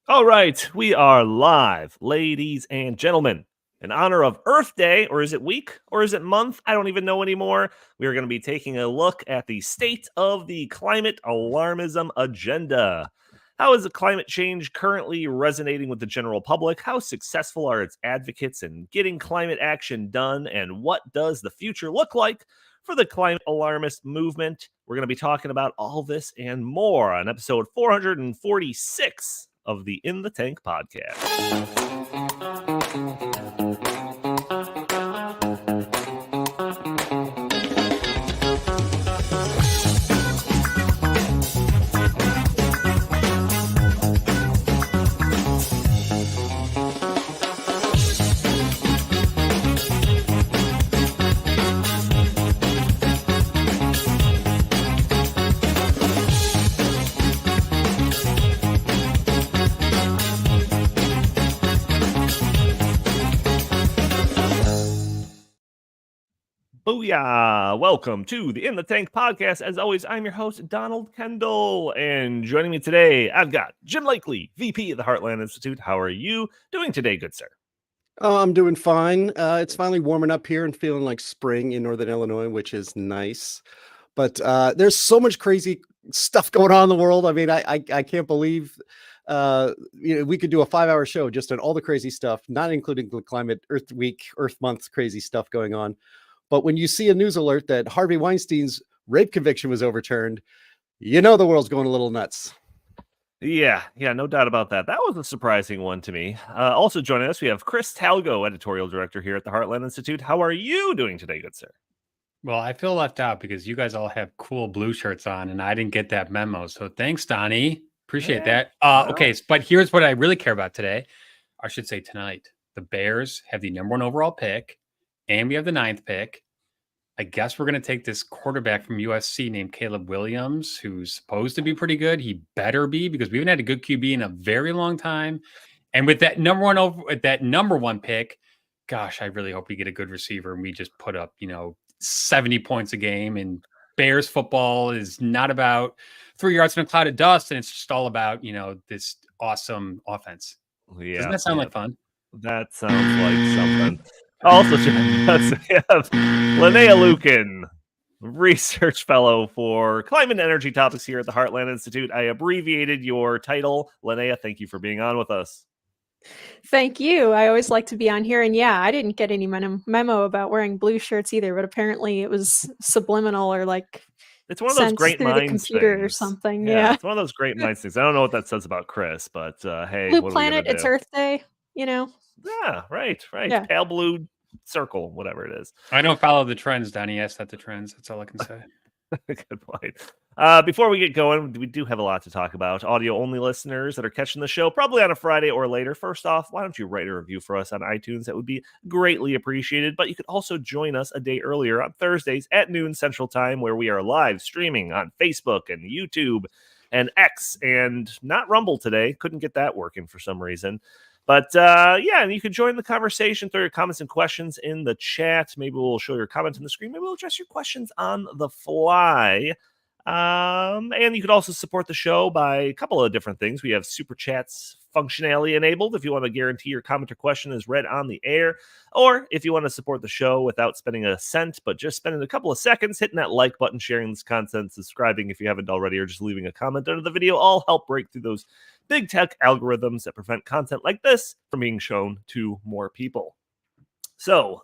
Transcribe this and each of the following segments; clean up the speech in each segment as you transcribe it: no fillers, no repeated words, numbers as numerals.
All right, we are live, ladies and gentlemen. In honor of Earth Day, or is it week, or is it month? I don't even know anymore. We are going to be taking a look at the state of the climate alarmism agenda. How is the climate change currently resonating with the general public? How successful are its advocates in getting climate action done? And what does the future look like for the climate alarmist movement? We're going to be talking about all this and more on episode 446 of the In the Tank podcast. Booyah! Welcome to the In the Tank podcast. As always, I'm your host, Donald Kendal, and joining me today, I've got Jim Lakely, VP of the Heartland Institute. How are you doing today, good sir? Oh, I'm doing fine. It's finally warming up here and feeling like spring in Northern Illinois, which is nice. But there's so much crazy stuff going on in the world. I mean, I can't believe we could do a 5-hour show just on all the crazy stuff, not including the climate, Earth Week, Earth Month crazy stuff going on. But when you see a news alert that Harvey Weinstein's rape conviction was overturned, you know the world's going a little nuts. Yeah, no doubt about that. That was a surprising one to me. Also joining us, we have Chris Talgo, editorial director here at the Heartland Institute. How are you doing today, good sir? Well, I feel left out because you guys all have cool blue shirts on and I didn't get that memo. So thanks, Donnie. Appreciate that. Okay, but here's what I really care about today. I should say tonight. The Bears have the number 1 overall pick and we have the 9th pick. I guess we're going to take this quarterback from USC named Caleb Williams, who's supposed to be pretty good. He better be, because we haven't had a good QB in a very long time. And with that number one pick, gosh, I really hope we get a good receiver and we just put up, 70 points a game. And Bears football is not about 3 yards in a cloud of dust, and it's just all about, this awesome offense. Yeah, doesn't that sound like fun? That sounds like something. Also joining us, we have Linnea Lueken, research fellow for climate and energy topics here at the Heartland Institute. I abbreviated your title. Linnea, thank you for being on with us. Thank you. I always like to be on here. And yeah, I didn't get any memo about wearing blue shirts either, but apparently it was subliminal or like it's one of those great minds computer things. Or something. Yeah. It's one of those great minds things. I don't know what that says about Chris, but hey, Blue what planet, are we it's Earth Day, Yeah, right. Yeah. Pale blue circle, whatever it is. I don't follow the trends, Donnie. Yes, that's the trends. That's all I can say. Good point. Before we get going, we do have a lot to talk about. Audio-only listeners that are catching the show probably on a Friday or later. First off, why don't you write a review for us on iTunes? That would be greatly appreciated. But you could also join us a day earlier on Thursdays at noon Central Time, where we are live streaming on Facebook and YouTube and X, and not Rumble today. Couldn't get that working for some reason. But and you can join the conversation, throw your comments and questions in the chat. Maybe we'll show your comments on the screen. Maybe we'll address your questions on the fly. And you could also support the show by a couple of different things. We have Super Chats functionality enabled if you want to guarantee your comment or question is read on the air. Or if you want to support the show without spending a cent, but just spending a couple of seconds hitting that like button, sharing this content, subscribing if you haven't already, or just leaving a comment under the video, all help break through those big tech algorithms that prevent content like this from being shown to more people. So,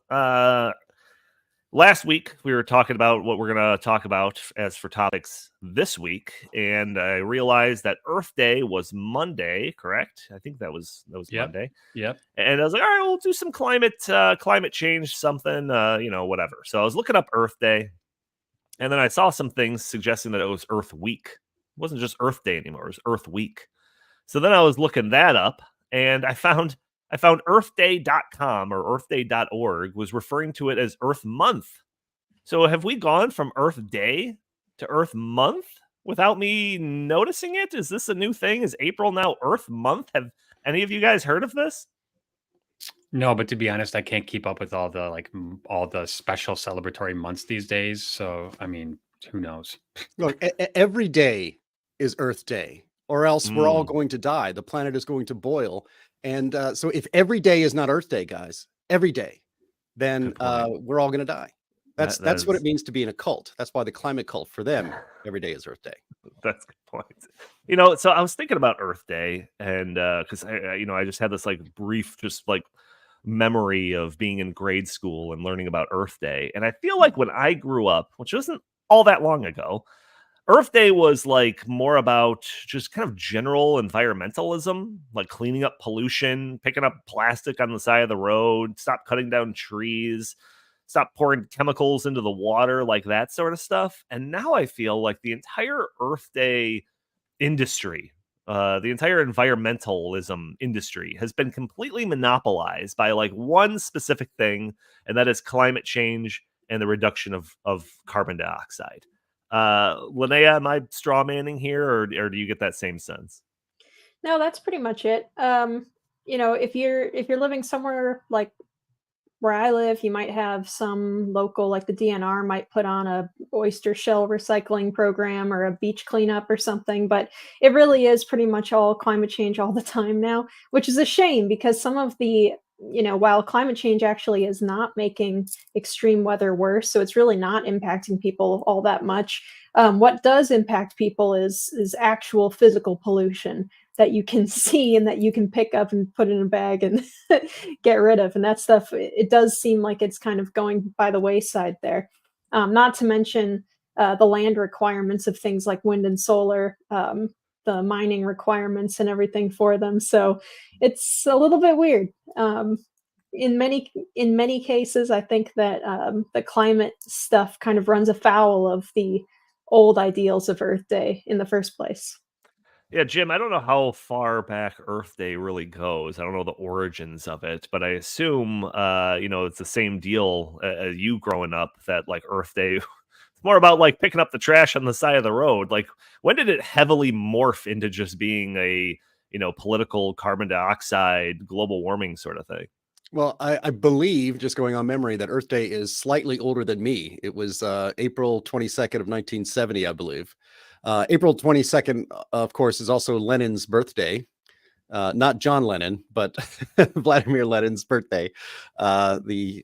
last week, we were talking about what we're going to talk about as for topics this week, and I realized that Earth Day was Monday, correct? I think that was Monday. Yep. And I was like, all right, we'll do some climate change, something, whatever. So I was looking up Earth Day, and then I saw some things suggesting that it was Earth Week. It wasn't just Earth Day anymore; it was Earth Week. So then I was looking that up, and I found earthday.com or earthday.org was referring to it as Earth Month. So have we gone from Earth Day to Earth Month without me noticing it? Is this a new thing? Is April now Earth Month? Have any of you guys heard of this? No, but to be honest, I can't keep up with all the special celebratory months these days. So, I mean, who knows? Look, every day is Earth Day. or else we're all Mm, going to die. The planet is going to boil. And so if every day is not Earth Day, guys, every day, then good point. we're all going to die. That That's what it is means to be in a cult. That's why the climate cult, for them, every day is Earth Day. that's a good point. So I was thinking about Earth Day, and because I just had this like brief, just like memory of being in grade school and learning about Earth Day, and I feel like when I grew up, which wasn't all that long ago, Earth Day was like more about just kind of general environmentalism, like cleaning up pollution, picking up plastic on the side of the road, stop cutting down trees, stop pouring chemicals into the water, like that sort of stuff. And now I feel like the entire Earth Day industry, the entire environmentalism industry has been completely monopolized by like one specific thing, and that is climate change and the reduction of carbon dioxide. Linnea, am I straw manning here, or do you get that same sense? No, that's pretty much it. If you're living somewhere like where I live, you might have some local, like the DNR might put on a oyster shell recycling program or a beach cleanup or something, but it really is pretty much all climate change all the time now, which is a shame because some of while climate change actually is not making extreme weather worse, so it's really not impacting people all that much. What does impact people is actual physical pollution that you can see and that you can pick up and put in a bag and get rid of. And that stuff, it does seem like it's kind of going by the wayside there. Not to mention the land requirements of things like wind and solar, the mining requirements and everything for them. So it's a little bit weird. In many cases, I think that the climate stuff kind of runs afoul of the old ideals of Earth Day in the first place. Yeah, Jim, I don't know how far back Earth Day really goes. I don't know the origins of it, but I assume, it's the same deal as you growing up, that like Earth Day, it's more about like picking up the trash on the side of the road. Like, when did it heavily morph into just being a, political carbon dioxide, global warming sort of thing? Well, I believe, just going on memory, that Earth Day is slightly older than me. It was April 22nd of 1970, I believe. April 22nd, of course, is also Lenin's birthday. Not John Lennon, but Vladimir Lenin's birthday. The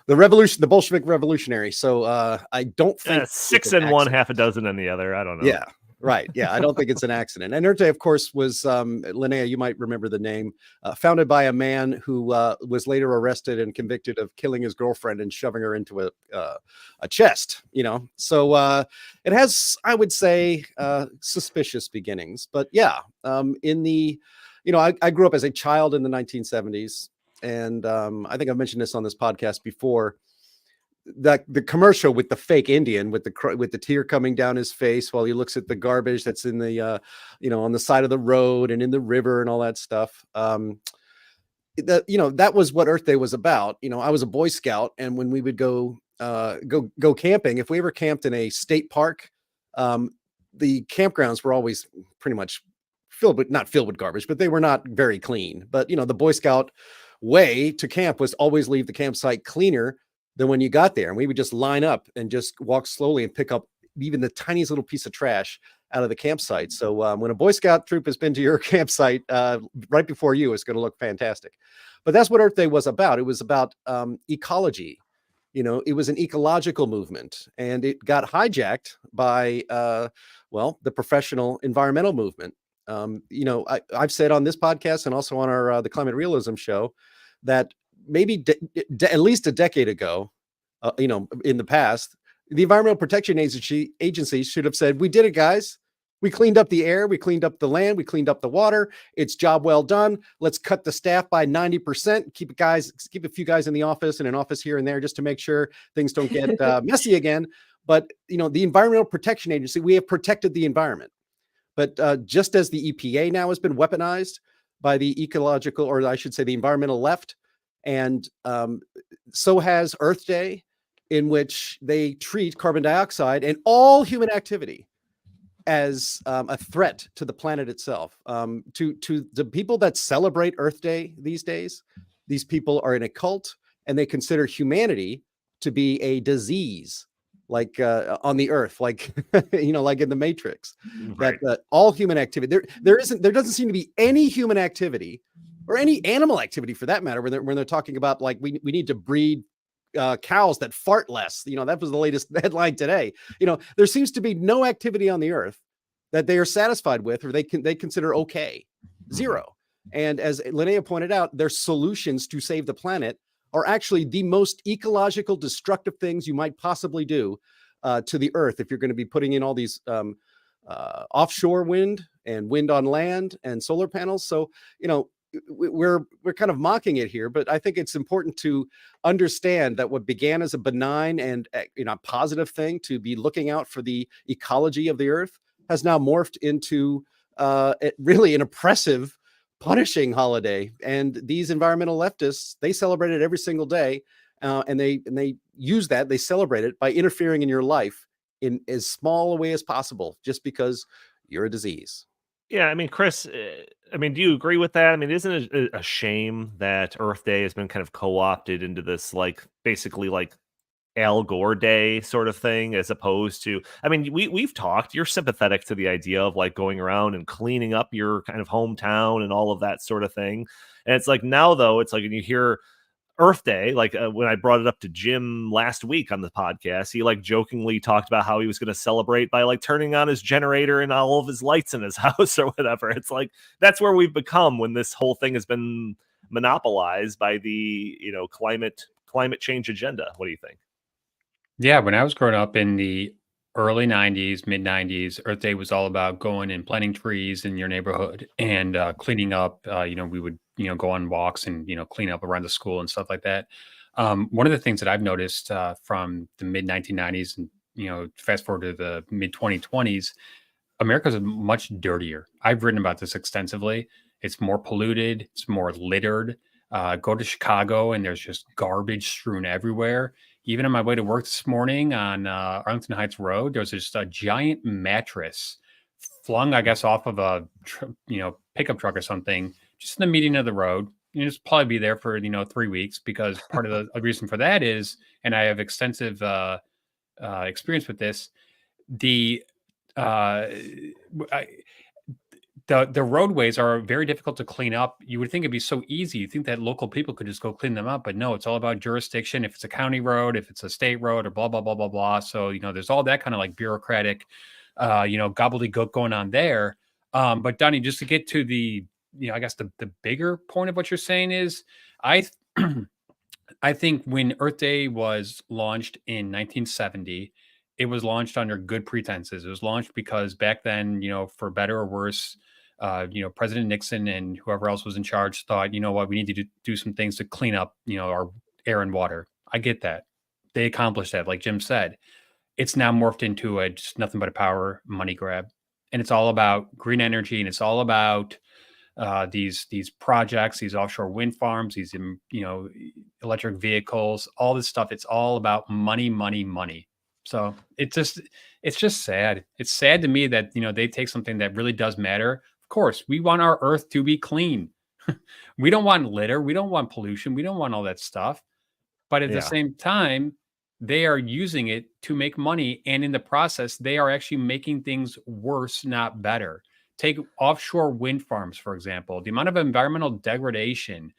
revolution, the Bolshevik revolutionary. So I don't think it's Six an in one, accident. half a dozen in the other. I don't know. Yeah, right. Yeah, I don't think it's an accident. And Earth Day, of course, was Linnea, you might remember the name, founded by a man who was later arrested and convicted of killing his girlfriend and shoving her into a chest. So it has, I would say, suspicious beginnings. But yeah, I grew up as a child in the 1970s, and I think I've mentioned this on this podcast before. The commercial with the fake Indian with the tear coming down his face while he looks at the garbage that's in the on the side of the road and in the river and all that stuff. That was what Earth Day was about. I was a Boy Scout, and when we would go camping, if we ever camped in a state park, the campgrounds were always pretty much not filled with garbage, but they were not very clean. But the Boy Scout way to camp was always leave the campsite cleaner than when you got there. And we would just line up and just walk slowly and pick up even the tiniest little piece of trash out of the campsite. So when a Boy Scout troop has been to your campsite right before you, it's going to look fantastic. But that's what Earth Day was about. It was about ecology. It was an ecological movement, and it got hijacked by, the professional environmental movement. I've said on this podcast and also on our the Climate Realism show that maybe at least a decade ago, in the past, the Environmental Protection Agency should have said, "We did it, guys. We cleaned up the air, we cleaned up the land, we cleaned up the water. It's job well done. Let's cut the staff by 90%. Keep a few guys in the office and an office here and there just to make sure things don't get messy again." But the Environmental Protection Agency, we have protected the environment. But just as the EPA now has been weaponized by the ecological, or I should say the environmental left, and so has Earth Day, in which they treat carbon dioxide and all human activity as a threat to the planet itself. To the people that celebrate Earth Day these days, these people are in a cult, and they consider humanity to be a disease like on the Earth, like like in the Matrix. Right. That all human activity there doesn't seem to be any human activity or any animal activity for that matter when they're talking about like we need to breed cows that fart less. That was the latest headline today. There seems to be no activity on the Earth that they are satisfied with or they consider okay. Zero. And as Linnea pointed out, their solutions to save the planet are actually the most ecological destructive things you might possibly do to the Earth if you're going to be putting in all these offshore wind and wind on land and solar panels. So, we're kind of mocking it here, but I think it's important to understand that what began as a benign and positive thing to be looking out for the ecology of the Earth has now morphed into really an oppressive, punishing holiday. And these environmental leftists, they celebrate it every single day, and they use that, they celebrate it by interfering in your life in as small a way as possible, just because you're a disease. Yeah, I mean, Chris, do you agree with that? I mean, isn't it a shame that Earth Day has been kind of co-opted into this, like, basically, like, Al Gore Day sort of thing, as opposed to, I mean, we've talked, you're sympathetic to the idea of, like, going around and cleaning up your kind of hometown and all of that sort of thing. And it's like, now, though, it's like, when you hear Earth Day, like when I brought it up to Jim last week on the podcast, he like jokingly talked about how he was going to celebrate by like turning on his generator and all of his lights in his house or whatever. It's like, that's where we've become when this whole thing has been monopolized by the, climate change agenda. What do you think? Yeah, when I was growing up in the early 90s, mid 90s, Earth Day was all about going and planting trees in your neighborhood and cleaning up. We would, go on walks and, clean up around the school and stuff like that. One of the things that I've noticed from the mid 1990s and, fast forward to the mid 2020s, America's much dirtier. I've written about this extensively. It's more polluted. It's more littered. Go to Chicago and there's just garbage strewn everywhere. Even on my way to work this morning on Arlington Heights Road, there's just a giant mattress flung, I guess, off of a pickup truck or something, just in the median of the road. Just probably be there for 3 weeks, because part of the reason for that is, and I have extensive experience with this, the the roadways are very difficult to clean up. You would think it'd be so easy. You think that local people could just go clean them up, but no, it's all about jurisdiction. If it's a county road, if it's a state road, or blah, blah, blah, blah, blah. So, there's all that kind of like bureaucratic, gobbledygook going on there. But Donnie, just to get to the, I guess the bigger point of what you're saying is, I think when Earth Day was launched in 1970, it was launched under good pretenses. It was launched because back then, for better or worse, President Nixon and whoever else was in charge thought, what, we need to do some things to clean up, our air and water. I get that. They accomplished that, like Jim said. It's now morphed into just nothing but a power money grab. And it's all about green energy, and it's all about these projects, these offshore wind farms, these electric vehicles, all this stuff. It's all about money, money, money. So it's just sad. It's sad to me that they take something that really does matter. Of course, we want our Earth to be clean. We don't want litter. We don't want pollution. We don't want all that stuff. But at the same time, they are using it to make money, and in the process, they are actually making things worse, not better. Take offshore wind farms, for example. The amount of environmental degradation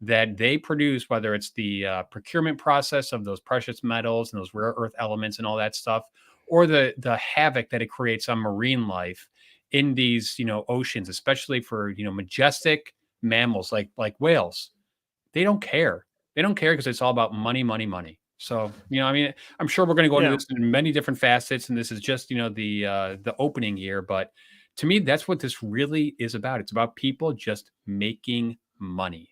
that they produce, whether it's the procurement process of those precious metals and those rare earth elements and all that stuff, or the havoc that it creates on marine life in these oceans, especially for majestic mammals like whales. They don't care. They don't care because it's all about money, money, money. So I'm sure we're going to go into this in many different facets, and this is just the opening here. But to me, that's what this really is about. It's about people just making money.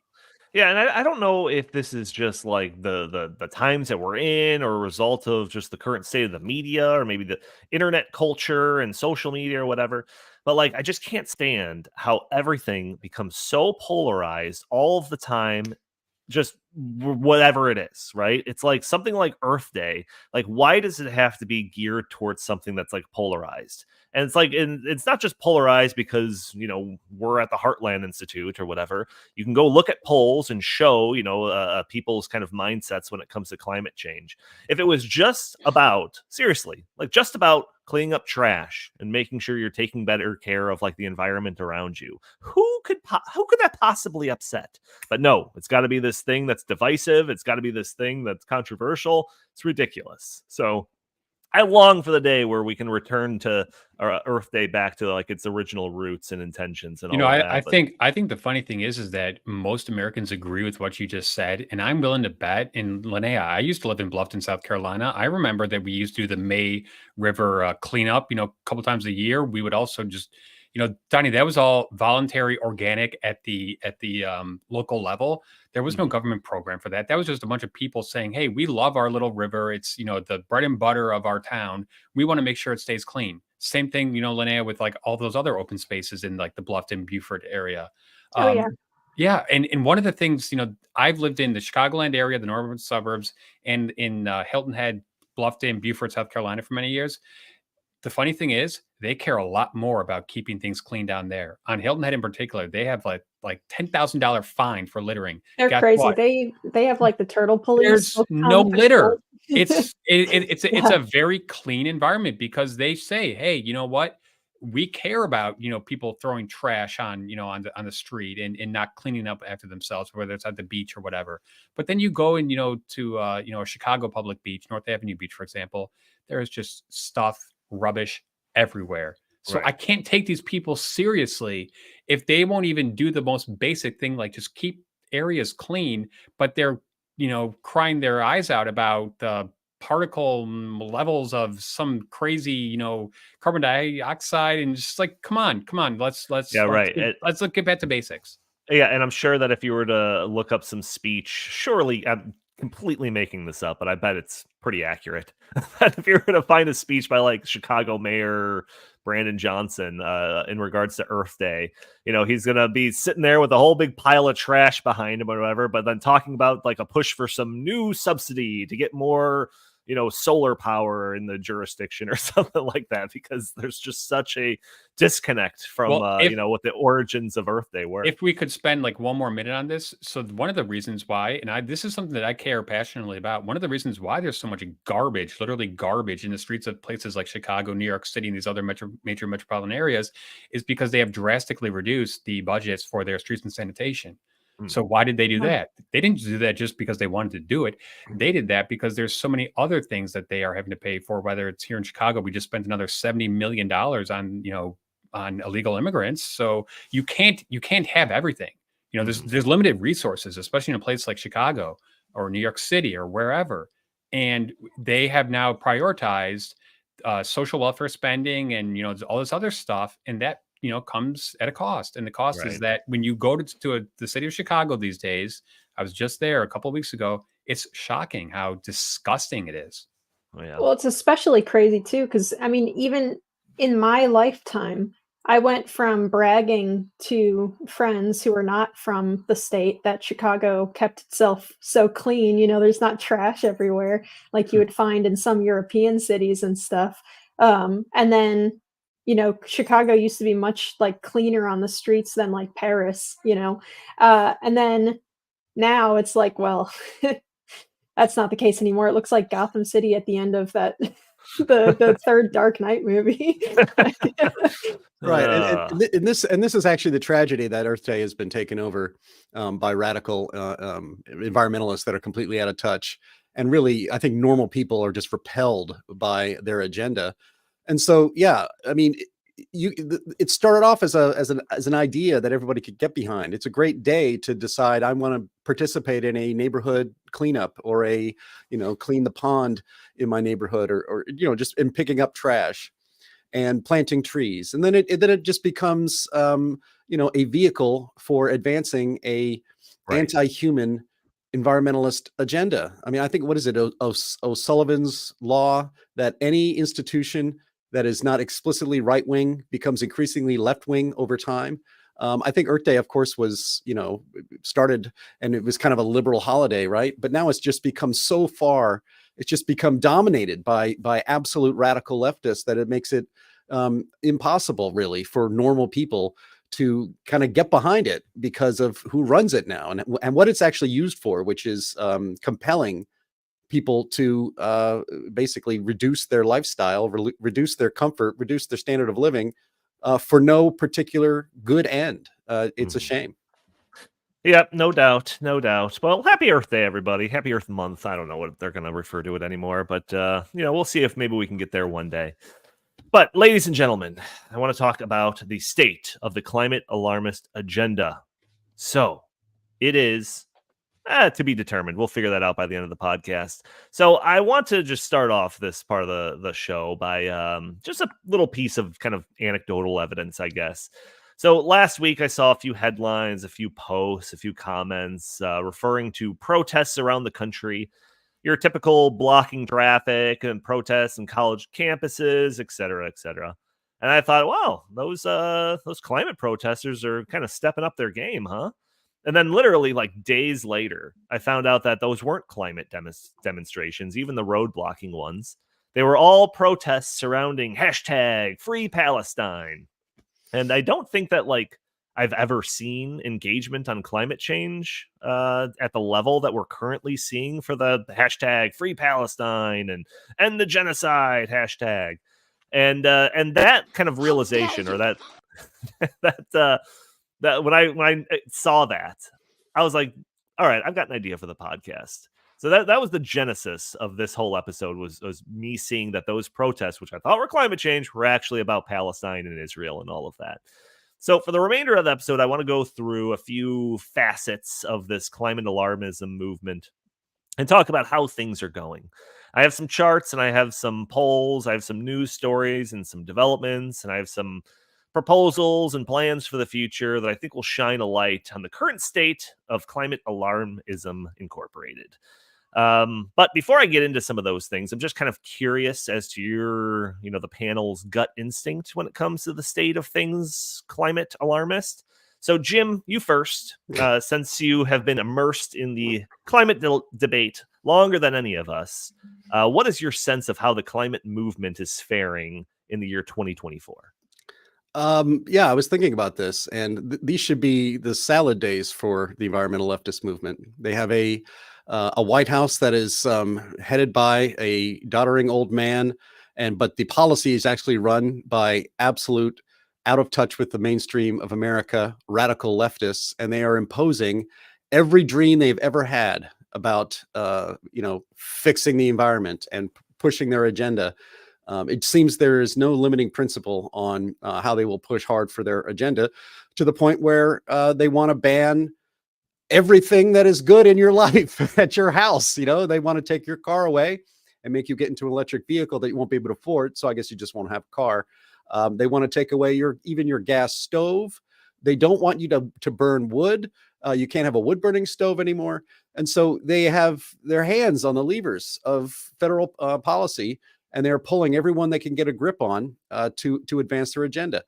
Yeah, and I don't know if this is just like the times that we're in, or a result of just the current state of the media, or maybe the internet culture and social media or whatever. But like, I just can't stand how everything becomes so polarized all of the time, just whatever it is, right? It's like something like Earth Day. Like, why does it have to be geared towards something that's like polarized? And it's like, and it's not just polarized because, you know, we're at the Heartland Institute or whatever. You can go look at polls and show, you know, people's kind of mindsets when it comes to climate change. If it was just about, seriously, like just about cleaning up trash and making sure you're taking better care of like the environment around you, who could that possibly upset? But no, it's got to be this thing that's divisive. It's got to be this thing that's controversial. It's ridiculous. So I long for the day where we can return to our Earth Day back to like its original roots and intentions and You all know, of that. I think the funny thing is that most Americans agree with what you just said, and I'm willing to bet. In Linnea, I used to live in Bluffton, South Carolina. I remember that we used to do the May River cleanup. You know, a couple times a year. We would also just, you know, Donnie, that was all voluntary, organic at the local level. There was no government program for that. That was just a bunch of people saying, "Hey, we love our little river. It's, you know, the bread and butter of our town. We want to make sure it stays clean." Same thing, you know, Linnea, with like all those other open spaces in like the Bluffton, Beaufort area. Oh yeah. Yeah, and one of the things, you know, I've lived in the Chicagoland area, the northern suburbs, and in Hilton Head, Bluffton, Beaufort, South Carolina for many years. The funny thing is, they care a lot more about keeping things clean down there. On Hilton Head in particular, they have like $10,000 fine for littering. They're Guess crazy. what? They have like the turtle police. There's will no come litter. patrol. It's Yeah. a very clean environment because they say, hey, you know what? We care about, you know, people throwing trash on, you know, on the street and not cleaning up after themselves, whether it's at the beach or whatever. But then you go and, you know, to you know, a Chicago public beach, North Avenue Beach, for example, there is just stuff, rubbish everywhere. So Right. I can't take these people seriously if they won't even do the most basic thing, like just keep areas clean, but they're, you know, crying their eyes out about the particle levels of some crazy, you know, carbon dioxide, and just like, come on, Yeah, right. let's get back to basics. Yeah, and I'm sure that if you were to look up some speech, surely I'm completely making this up, but I bet it's pretty accurate. That if you were to find a speech by like Chicago Mayor Brandon Johnson in regards to Earth Day, you know, he's gonna be sitting there with a whole big pile of trash behind him or whatever, but then talking about like a push for some new subsidy to get more, you know, solar power in the jurisdiction or something like that, because there's just such a disconnect from Well, you know, what the origins of Earth Day were. if we could spend like one more minute on this. So one of the reasons why, and this is something that I care passionately about, one of the reasons why there's so much garbage, literally garbage in the streets of places like Chicago, New York City, and these other major metropolitan areas is because they have drastically reduced the budgets for their streets and sanitation. So why did they do that? They didn't do that just because they wanted to do it. They did that because there's so many other things that they are having to pay for, whether it's here in Chicago, we just spent another $70 million on, you know, on illegal immigrants. So you can't have everything. You know, there's limited resources, especially in a place like Chicago or New York City or wherever. And they have now prioritized social welfare spending and, you know, all this other stuff. And that, you know, comes at a cost. And the cost is that when you go to the city of Chicago these days, I was just there a couple of weeks ago. It's shocking how disgusting it is. Oh, yeah. Well, it's especially crazy too, because I mean, even in my lifetime, I went from bragging to friends who are not from the state that Chicago kept itself so clean. You know, there's not trash everywhere like you would find in some European cities and stuff. And then, you know, Chicago used to be much like cleaner on the streets than like Paris, you know. And then now it's like, well, that's not the case anymore. It looks like Gotham City at the end of that the third Dark Knight movie. Right, and this is actually the tragedy that Earth Day has been taken over by radical environmentalists that are completely out of touch, and really, I think normal people are just repelled by their agenda. And so, yeah, I mean, it started off as an idea that everybody could get behind. It's a great day to decide I want to participate in a neighborhood cleanup or a, you know, clean the pond in my neighborhood, or you know, just in picking up trash and planting trees. And then it just becomes you know, a vehicle for advancing a anti-human environmentalist agenda. I mean, I think, what is it, O'Sullivan's law, that any institution that is not explicitly right-wing becomes increasingly left-wing over time. I think Earth Day, of course, was, started, and it was kind of a liberal holiday, right? But now it's just become so far, it's just become dominated by absolute radical leftists that it makes it impossible, really, for normal people to kind of get behind it because of who runs it now and what it's actually used for, which is compelling people to basically reduce their lifestyle, reduce their comfort, reduce their standard of living for no particular good end. It's a shame. Yep, no doubt, no doubt. Well, happy Earth Day, everybody. Happy Earth Month. I don't know what they're going to refer to it anymore, but we'll see if maybe we can get there one day. But, ladies and gentlemen, I want to talk about the state of the climate alarmist agenda. So, it is to be determined. We'll figure that out by the end of the podcast. So, I want to just start off this part of the show by just a little piece of kind of anecdotal evidence, I guess. So last week, I saw a few headlines, a few posts, a few comments referring to protests around the country, your typical blocking traffic and protests in college campuses, et cetera, et cetera. And I thought, wow, those climate protesters are kind of stepping up their game, huh? And then literally like days later, I found out that those weren't climate demonstrations, even the road blocking ones. They were all protests surrounding hashtag Free Palestine. And I don't think that I've ever seen engagement on climate change at the level that we're currently seeing for the hashtag Free Palestine and end the genocide hashtag, and that kind of realization, or that that when I saw that, I was like, all right, I've got an idea for the podcast. So that was the genesis of this whole episode was me seeing that those protests, which I thought were climate change, were actually about Palestine and Israel and all of that. So for the remainder of the episode, I want to go through a few facets of this climate alarmism movement and talk about how things are going. I have some charts and I have some polls. I have some news stories and some developments, and I have some proposals and plans for the future that I think will shine a light on the current state of Climate Alarmism Incorporated. But before I get into some of those things, I'm just kind of curious as to your, the panel's gut instinct when it comes to the state of things, climate alarmist. So, Jim, you first, since you have been immersed in the climate debate longer than any of us. What is your sense of how the climate movement is faring in the year 2024? Yeah, I was thinking about this, and these should be the salad days for the environmental leftist movement. They have a White House that is headed by a doddering old man, but the policy is actually run by absolute out of touch with the mainstream of America radical leftists, and they are imposing every dream they've ever had about fixing the environment and pushing their agenda. It seems there is no limiting principle on how they will push hard for their agenda, to the point where they want to ban everything that is good in your life at your house. They want to take your car away and make you get into an electric vehicle that you won't be able to afford. So I guess you just won't have a car. They want to take away even your gas stove. They don't want you to burn wood. You can't have a wood burning stove anymore. And so they have their hands on the levers of federal policy, and they're pulling everyone they can get a grip on to advance their agenda.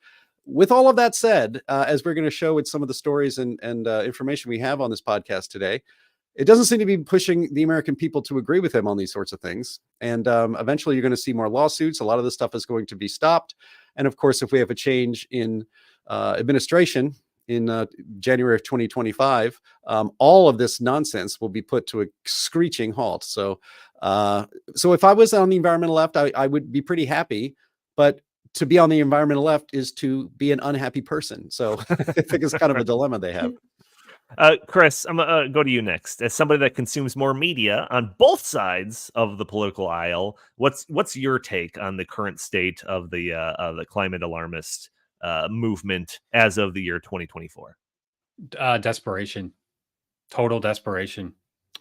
With all of that said, as we're going to show with some of the stories and information we have on this podcast today, it doesn't seem to be pushing the American people to agree with him on these sorts of things. And eventually you're going to see more lawsuits. A lot of this stuff is going to be stopped. And of course, if we have a change in administration in January of 2025, all of this nonsense will be put to a screeching halt. So if I was on the environmental left, I would be pretty happy. But to be on the environmental left is to be an unhappy person. So I think it's kind of a dilemma they have. Chris, I'm going to go to you next. As somebody that consumes more media on both sides of the political aisle, what's your take on the current state of the climate alarmist movement as of the year 2024? Desperation, total desperation.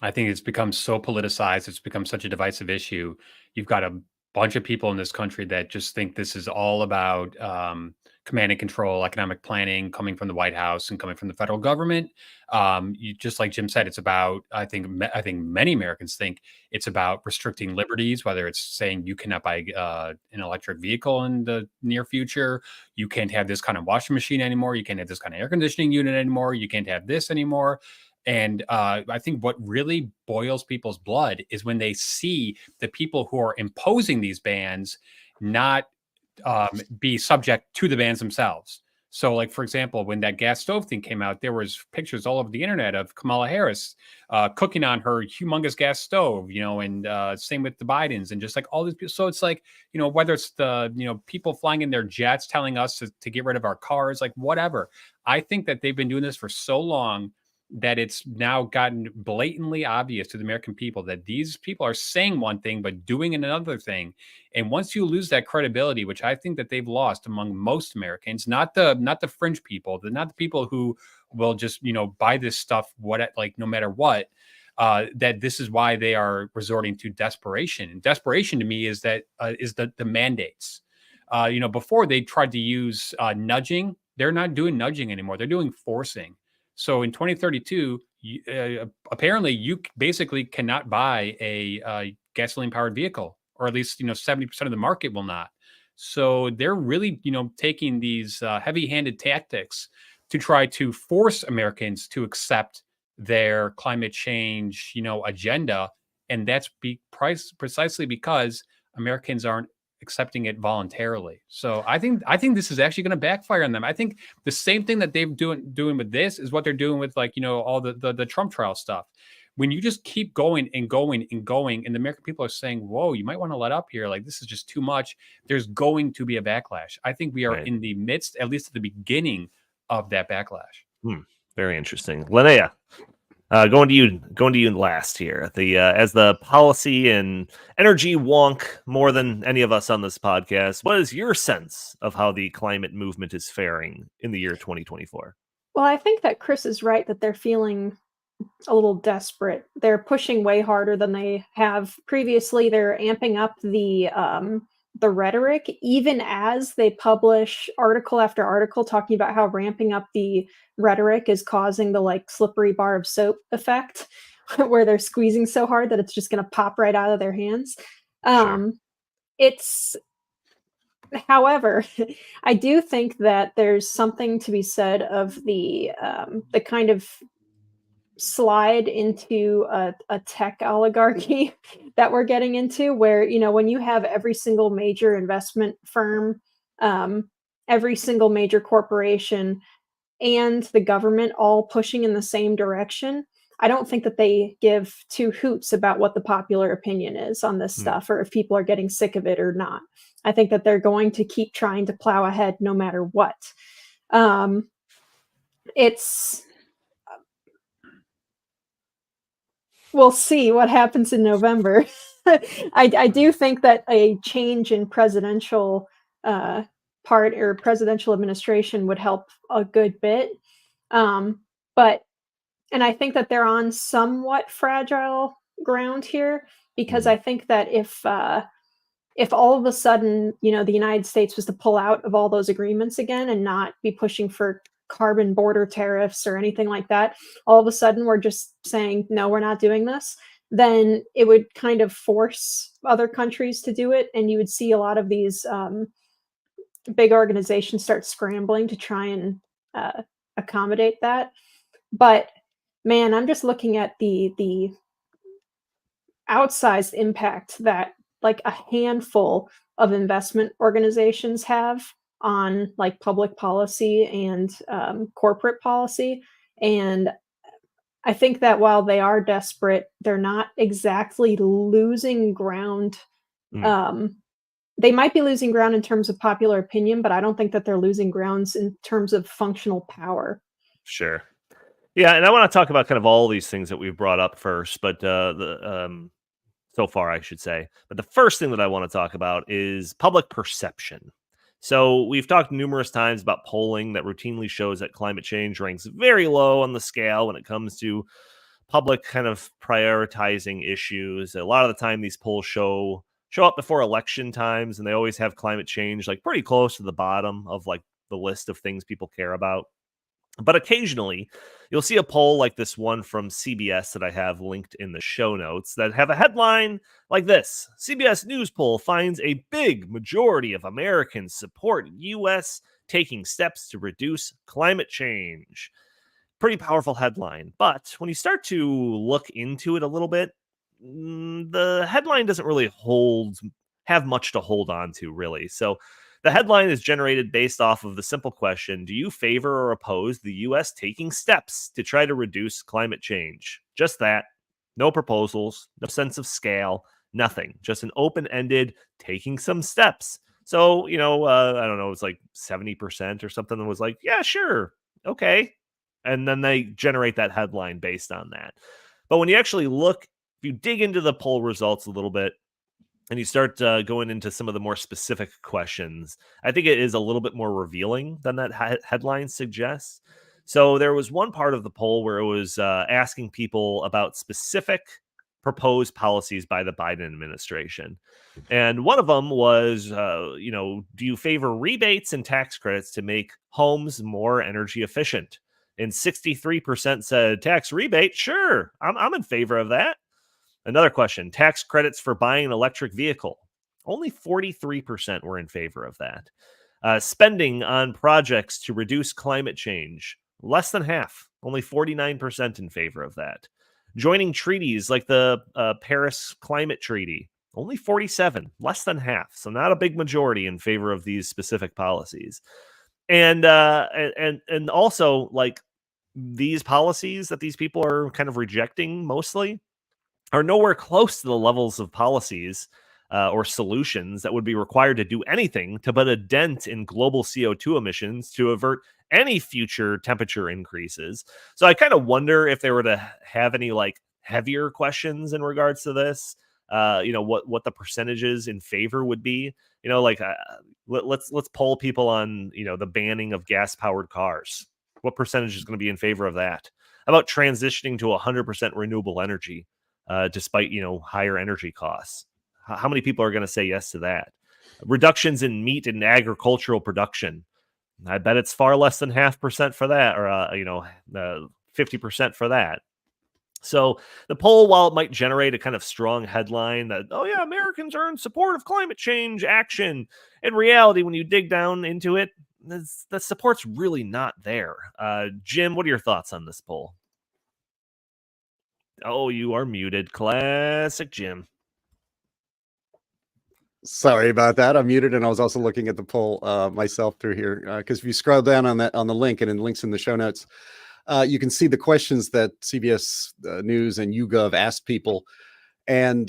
I think it's become so politicized. It's become such a divisive issue. You've got a bunch of people in this country that just think this is all about command and control, economic planning coming from the White House and coming from the federal government. Just like Jim said, it's about, I think many Americans think it's about restricting liberties, whether it's saying you cannot buy an electric vehicle in the near future, you can't have this kind of washing machine anymore, you can't have this kind of air conditioning unit anymore, you can't have this anymore. And I think what really boils people's blood is when they see the people who are imposing these bans not be subject to the bans themselves. So, like, for example, when that gas stove thing came out, there was pictures all over the internet of Kamala Harris cooking on her humongous gas stove, and same with the Bidens and just like all these people. So it's like, whether it's the, people flying in their jets telling us to get rid of our cars, like whatever. I think that they've been doing this for so long that it's now gotten blatantly obvious to the American people that these people are saying one thing but doing another thing. And once you lose that credibility, which I think that they've lost among most Americans, not the fringe people, not the people who will just buy this stuff no matter what, that this is why they are resorting to desperation. And desperation to me is that is the mandates. Before they tried to use nudging, they're not doing nudging anymore. They're doing forcing. So in 2032, apparently you basically cannot buy a gasoline-powered vehicle, or at least 70% of the market will not. So they're really taking these heavy-handed tactics to try to force Americans to accept their climate change agenda, and that's precisely because Americans aren't accepting it voluntarily. So I think this is actually going to backfire on them. I think the same thing that they've doing with this is what they're doing with all the Trump trial stuff. When you just keep going and going and going, and the American people are saying, whoa, you might want to let up here. Like, this is just too much. There's going to be a backlash. I think we are in the midst, at least at the beginning of that backlash. Very interesting. Linnea, going to you last here. As the policy and energy wonk more than any of us on this podcast, what is your sense of how the climate movement is faring in the year 2024? Well, I think that Chris is right that they're feeling a little desperate. They're pushing way harder than they have previously. They're amping up the rhetoric, even as they publish article after article talking about how ramping up the rhetoric is causing the slippery bar of soap effect, where they're squeezing so hard that it's just going to pop right out of their hands. Sure. However, I do think that there's something to be said of the kind of slide into a tech oligarchy that we're getting into, where when you have every single major investment firm, every single major corporation, and the government all pushing in the same direction, I don't think that they give two hoots about what the popular opinion is on this stuff, or if people are getting sick of it or not. I think that they're going to keep trying to plow ahead no matter what. We'll see what happens in November. I do think that a change in presidential presidential administration would help a good bit. And I think that they're on somewhat fragile ground here, because I think that if all of a sudden, the United States was to pull out of all those agreements again and not be pushing for carbon border tariffs or anything like that, all of a sudden we're just saying, no, we're not doing this, then it would kind of force other countries to do it. And you would see a lot of these big organizations start scrambling to try and accommodate that. But man, I'm just looking at the outsized impact that a handful of investment organizations have on public policy and corporate policy. And I think that while they are desperate, they're not exactly losing ground. They might be losing ground in terms of popular opinion, but I don't think that they're losing grounds in terms of functional power. Sure. Yeah, and I want to talk about kind of all these things that we've brought up first, but so far, I should say. But the first thing that I want to talk about is public perception. So we've talked numerous times about polling that routinely shows that climate change ranks very low on the scale when it comes to public kind of prioritizing issues. A lot of the time, these polls show up before election times, and they always have climate change pretty close to the bottom of the list of things people care about. But occasionally, you'll see a poll like this one from CBS that I have linked in the show notes that have a headline like this: CBS News poll finds a big majority of Americans support U.S. taking steps to reduce climate change. Pretty powerful headline. But when you start to look into it a little bit, the headline doesn't really have much to hold on to, really. So the headline is generated based off of the simple question: do you favor or oppose the U.S. taking steps to try to reduce climate change? Just that. No proposals, no sense of scale, nothing. Just an open-ended taking some steps. So, I don't know, it's like 70% or something that was like, yeah, sure, okay. And then they generate that headline based on that. But when you actually look, if you dig into the poll results a little bit, and you start going into some of the more specific questions, I think it is a little bit more revealing than that headline suggests. So there was one part of the poll where it was asking people about specific proposed policies by the Biden administration. And one of them was, do you favor rebates and tax credits to make homes more energy efficient? And 63% said tax rebate. Sure, I'm in favor of that. Another question: tax credits for buying an electric vehicle. Only 43% were in favor of that. Spending on projects to reduce climate change. Less than half. Only 49% in favor of that. Joining treaties like the Paris Climate Treaty. Only 47. Less than half. So not a big majority in favor of these specific policies. And also, like, these policies that these people are kind of rejecting mostly are nowhere close to the levels of policies or solutions that would be required to do anything to put a dent in global CO2 emissions to avert any future temperature increases. So I kind of wonder if they were to have any like heavier questions in regards to this, what the percentages in favor would be. Let's poll people on, the banning of gas-powered cars. What percentage is going to be in favor of that? How about transitioning to 100% renewable energy? Despite, higher energy costs. How many people are going to say yes to that? Reductions in meat and agricultural production. I bet it's far less than 0.5% for that, or 50% for that. So the poll, while it might generate a kind of strong headline that, oh yeah, Americans are in support of climate change action, in reality, when you dig down into it, the support's really not there. Jim, what are your thoughts on this poll? Oh, you are muted. Classic Jim. Sorry about that. I'm muted, and I was also looking at the poll myself through here, because if you scroll down on the link and in links in the show notes, you can see the questions that CBS News and YouGov asked people, and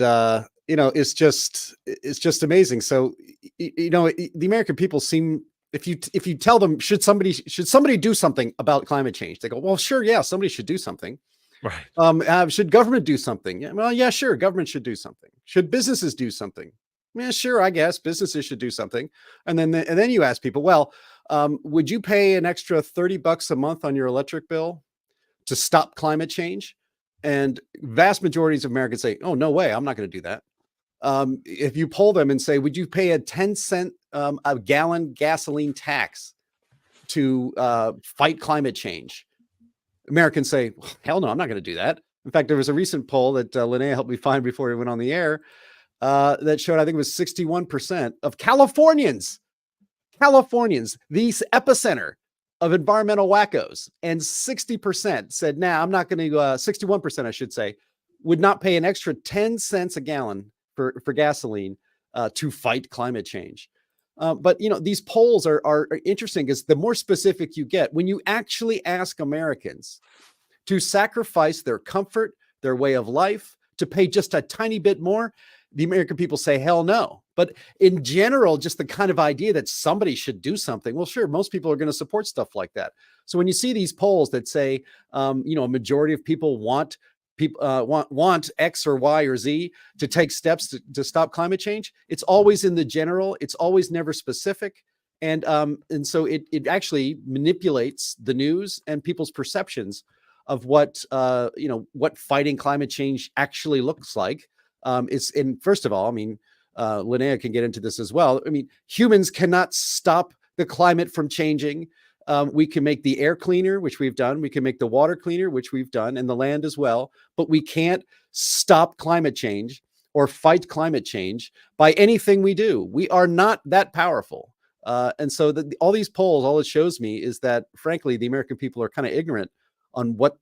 it's just amazing. So the American people seem, if you tell them should somebody do something about climate change, they go, well, sure, yeah, somebody should do something. Right. Should government do something? Yeah, well, yeah, sure, government should do something. Should businesses do something? Yeah, sure, I guess businesses should do something. And then you ask people, well, would you pay an extra $30 a month on your electric bill to stop climate change? And vast majorities of Americans say, oh, no way, I'm not going to do that. If you poll them and say, would you pay a 10-cent a gallon gasoline tax to fight climate change? Americans say, hell no, I'm not going to do that. In fact, there was a recent poll that Linnea helped me find before we went on the air that showed, I think it was 61% of Californians, the epicenter of environmental wackos, and 60% said, nah, I'm not going to, 61%, I should say, would not pay an extra 10 cents a gallon for gasoline to fight climate change. But these polls are interesting because the more specific you get, when you actually ask Americans to sacrifice their comfort, their way of life, to pay just a tiny bit more, the American people say, hell no. But in general, just the kind of idea that somebody should do something, well, sure, most people are going to support stuff like that. So when you see these polls that say, a majority of people want X or Y or Z to take steps to stop climate change, it's always in the general, it's always never specific. And so it actually manipulates the news and people's perceptions of what fighting climate change actually looks like. And first of all, Linnea can get into this as well. Humans cannot stop the climate from changing. We can make the air cleaner, which we've done. We can make the water cleaner, which we've done, and the land as well. But we can't stop climate change or fight climate change by anything we do. We are not that powerful. And so all these polls, all it shows me is that, frankly, the American people are kind of ignorant on what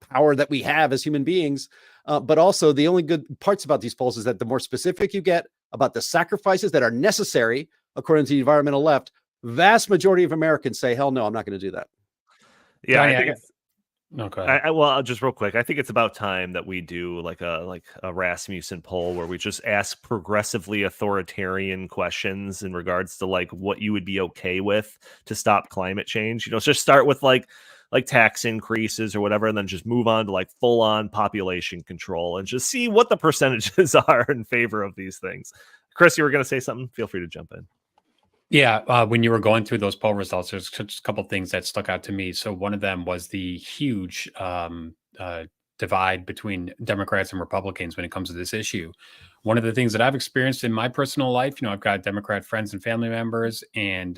power that we have as human beings. But also the only good parts about these polls is that the more specific you get about the sacrifices that are necessary, according to the environmental left, vast majority of Americans say, hell no, I'm not going to do that. Yeah, Johnny, I think it's no, go ahead. well, just real quick, I think it's about time that we do like a Rasmussen poll where we just ask progressively authoritarian questions in regards to like what you would be okay with to stop climate change. You know, just start with like tax increases or whatever, and then just move on to like full on population control and just see what the percentages are in favor of these things. Chris, you were going to say something? Feel free to jump in. Yeah, when you were going through those poll results, there's just a couple of things that stuck out to me. So one of them was the huge divide between Democrats and Republicans when it comes to this issue. One of the things that I've experienced in my personal life, you know, I've got Democrat friends and family members, and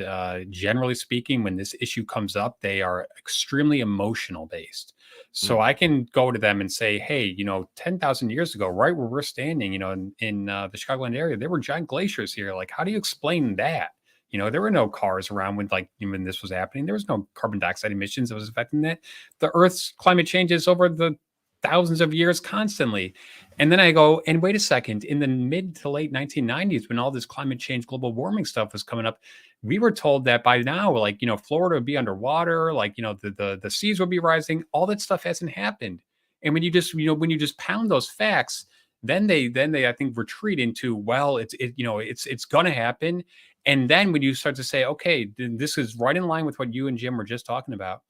generally speaking, when this issue comes up, they are extremely emotional based. So I can go to them and say, hey, you know, 10,000 years ago, right where we're standing, you know, in the Chicagoland area, there were giant glaciers here. Like, how do you explain that? You know, there were no cars around when this was happening. There was no carbon dioxide emissions that was affecting that. The Earth's climate changes over the thousands of years constantly. And then I go, and wait a second, in the mid to late 1990s, when all this climate change, global warming stuff was coming up, we were told that by now, like, you know, Florida would be underwater, like, you know, the seas would be rising. All that stuff hasn't happened. And when you just pound those facts, then they I think retreat into, well, it's going to happen. And then when you start to say, okay, this is right in line with what you and Jim were just talking about,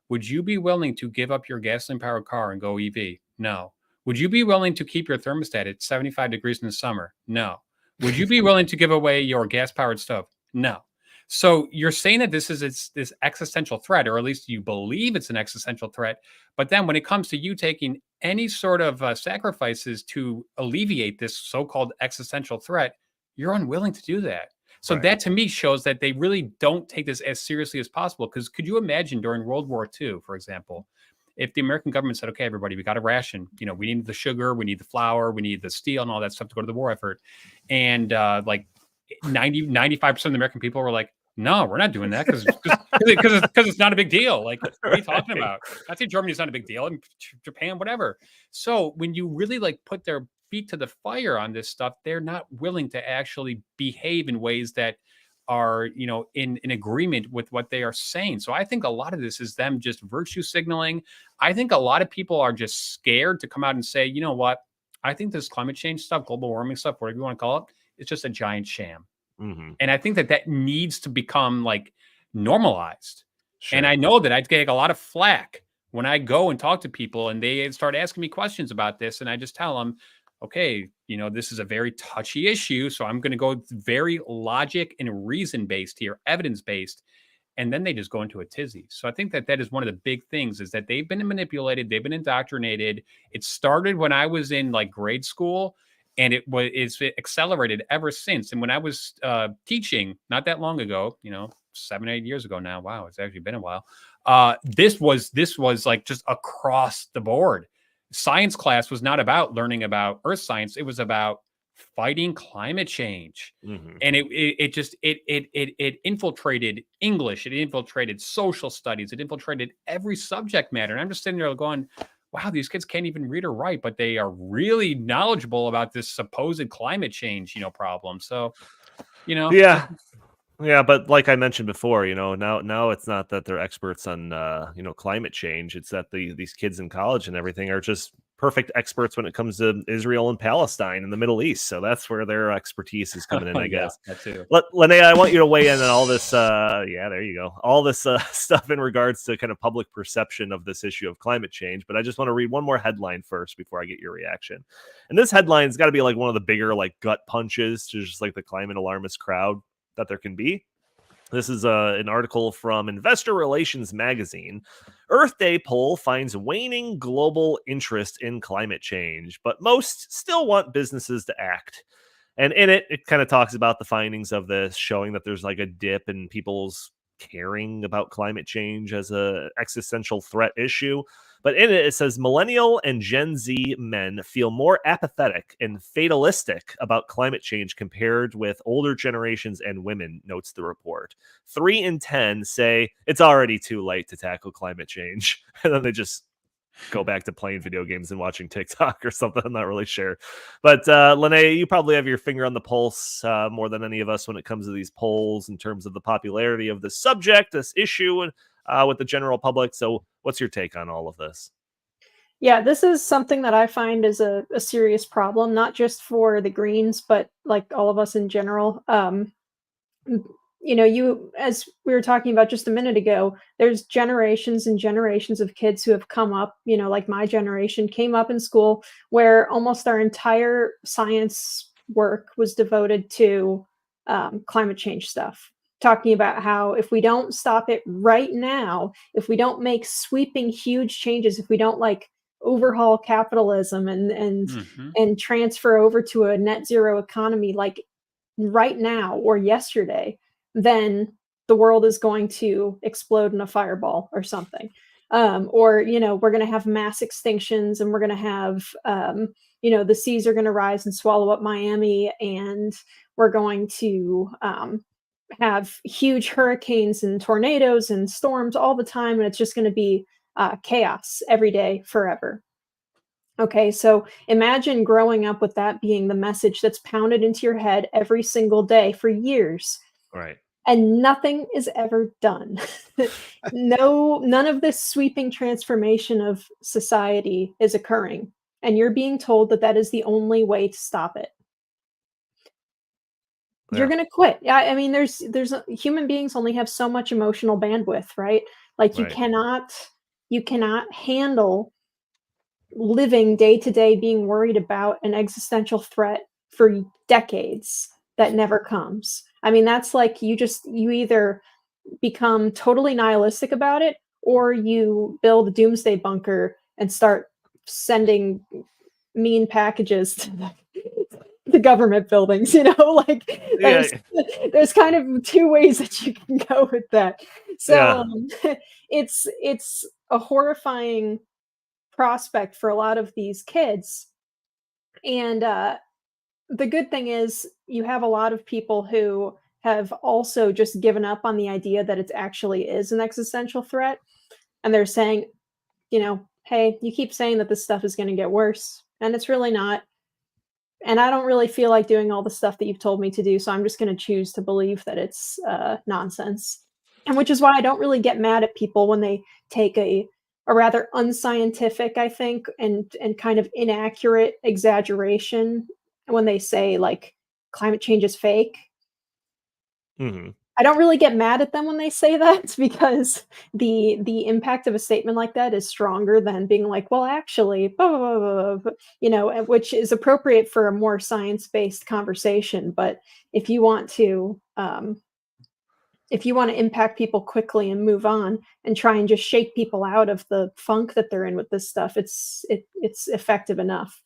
would you be willing to give up your gasoline-powered car and go EV? No. Would you be willing to keep your thermostat at 75 degrees in the summer? No. Would you be willing to give away your gas-powered stove? No. So you're saying that this is this existential threat, or at least you believe it's an existential threat. But then when it comes to you taking any sort of sacrifices to alleviate this so-called existential threat, you're unwilling to do that. So that to me shows that they really don't take this as seriously as possible. Because could you imagine during World War II, for example, if the American government said, okay, everybody, we got a ration, you know, we need the sugar, we need the flour, we need the steel and all that stuff to go to the war effort. And like 95% of the American people were like, no, we're not doing that because it's not a big deal. Like, what are you talking about? I think Germany's not a big deal, and Japan, whatever. So when you really like put their feet to the fire on this stuff, they're not willing to actually behave in ways that are, you know, in agreement with what they are saying. So I think a lot of this is them just virtue signaling. I think a lot of people are just scared to come out and say, you know what? I think this climate change stuff, global warming stuff, whatever you want to call it, it's just a giant sham. Mm-hmm. And I think that needs to become like normalized. Sure. And I know that I get a lot of flack when I go and talk to people and they start asking me questions about this. And I just tell them, okay, you know, this is a very touchy issue. So I'm going to go very logic and reason-based here, evidence-based. And then they just go into a tizzy. So I think that is one of the big things is that they've been manipulated. They've been indoctrinated. It started when I was in like grade school. And it's accelerated ever since. And when I was teaching not that long ago, you know, 7 or 8 years ago now, wow, it's actually been a while. This was like just across the board. Science class was not about learning about earth science. It was about fighting climate change. Mm-hmm. And it infiltrated English. It infiltrated social studies. It infiltrated every subject matter. And I'm just sitting there going, wow, these kids can't even read or write, but they are really knowledgeable about this supposed climate change, you know, problem. So, you know, yeah, but like I mentioned before, you know, now it's not that they're experts on you know, climate change. It's that these kids in college and everything are just perfect experts when it comes to Israel and Palestine and the Middle East. So that's where their expertise is coming in, I guess. That too. Linnea, I want you to weigh in on all this. Yeah, there you go. All this stuff in regards to kind of public perception of this issue of climate change. But I just want to read one more headline first before I get your reaction. And this headline's got to be like one of the bigger like gut punches to just like the climate alarmist crowd that there can be. This is an article from Investor Relations Magazine. Earth Day poll finds waning global interest in climate change, but most still want businesses to act. And in it kind of talks about the findings of this, showing that there's like a dip in people's caring about climate change as a existential threat issue. But in it, it says millennial and Gen Z men feel more apathetic and fatalistic about climate change compared with older generations and women, notes the report. 3 in 10 say it's already too late to tackle climate change. And then they just go back to playing video games and watching TikTok or something. I'm not really sure. But Linnea, you probably have your finger on the pulse more than any of us when it comes to these polls in terms of the popularity of this subject, this issue, and with the general public. So what's your take on all of this? Yeah, this is something that I find is a serious problem, not just for the Greens, but like all of us in general. As we were talking about just a minute ago, there's generations and generations of kids who have come up, like my generation came up in school where almost our entire science work was devoted to climate change stuff, talking about how if we don't stop it right now, if we don't make sweeping huge changes, if we don't like overhaul capitalism and transfer over to a net zero economy like right now or yesterday, then the world is going to explode in a fireball or something. Or we're going to have mass extinctions, and we're going to have the seas are going to rise and swallow up Miami, and we're going to have huge hurricanes and tornadoes and storms all the time, and it's just going to be chaos every day forever. Okay, so imagine growing up with that being the message that's pounded into your head every single day for years. Right. And nothing is ever done. None of this sweeping transformation of society is occurring. And you're being told that that is the only way to stop it. You're going to quit. Yeah, I mean, there's human beings only have so much emotional bandwidth, right? Like you cannot handle living day to day being worried about an existential threat for decades that never comes. I mean, that's like you either become totally nihilistic about it, or you build a doomsday bunker and start sending mean packages to the government buildings, there's kind of two ways that you can go with that. So it's a horrifying prospect for a lot of these kids. And the good thing is you have a lot of people who have also just given up on the idea that it actually is an existential threat. And they're saying, hey, you keep saying that this stuff is going to get worse, and it's really not. And I don't really feel like doing all the stuff that you've told me to do, so I'm just going to choose to believe that it's nonsense. And which is why I don't really get mad at people when they take a rather unscientific, I think, and kind of inaccurate exaggeration when they say like climate change is fake. Mm-hmm. I don't really get mad at them when they say that, because the impact of a statement like that is stronger than being like, well, actually, blah, blah, blah, blah, which is appropriate for a more science-based conversation. But if you want to impact people quickly and move on and try and just shake people out of the funk that they're in with this stuff, it's effective enough.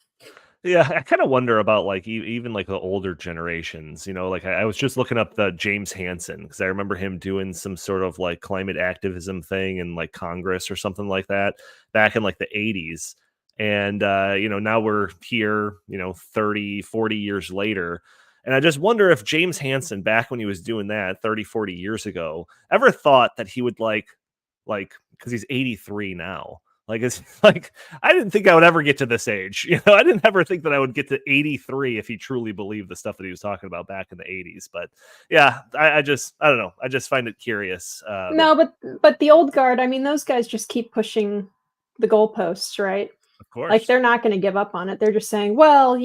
Yeah, I kind of wonder about like even like the older generations, like I was just looking up the James Hansen, because I remember him doing some sort of like climate activism thing in like Congress or something like that back in like the 80s. And, now we're here, 30, 40 years later. And I just wonder if James Hansen, back when he was doing that 30, 40 years ago, ever thought that he would like, because he's 83 now. Like, it's like, I didn't think I would ever get to this age. I didn't ever think that I would get to 83 if he truly believed the stuff that he was talking about back in the 80s. But yeah, I don't know. I just find it curious. No, but the old guard, I mean, those guys just keep pushing the goalposts, right? Of course. Like, they're not going to give up on it. They're just saying, well,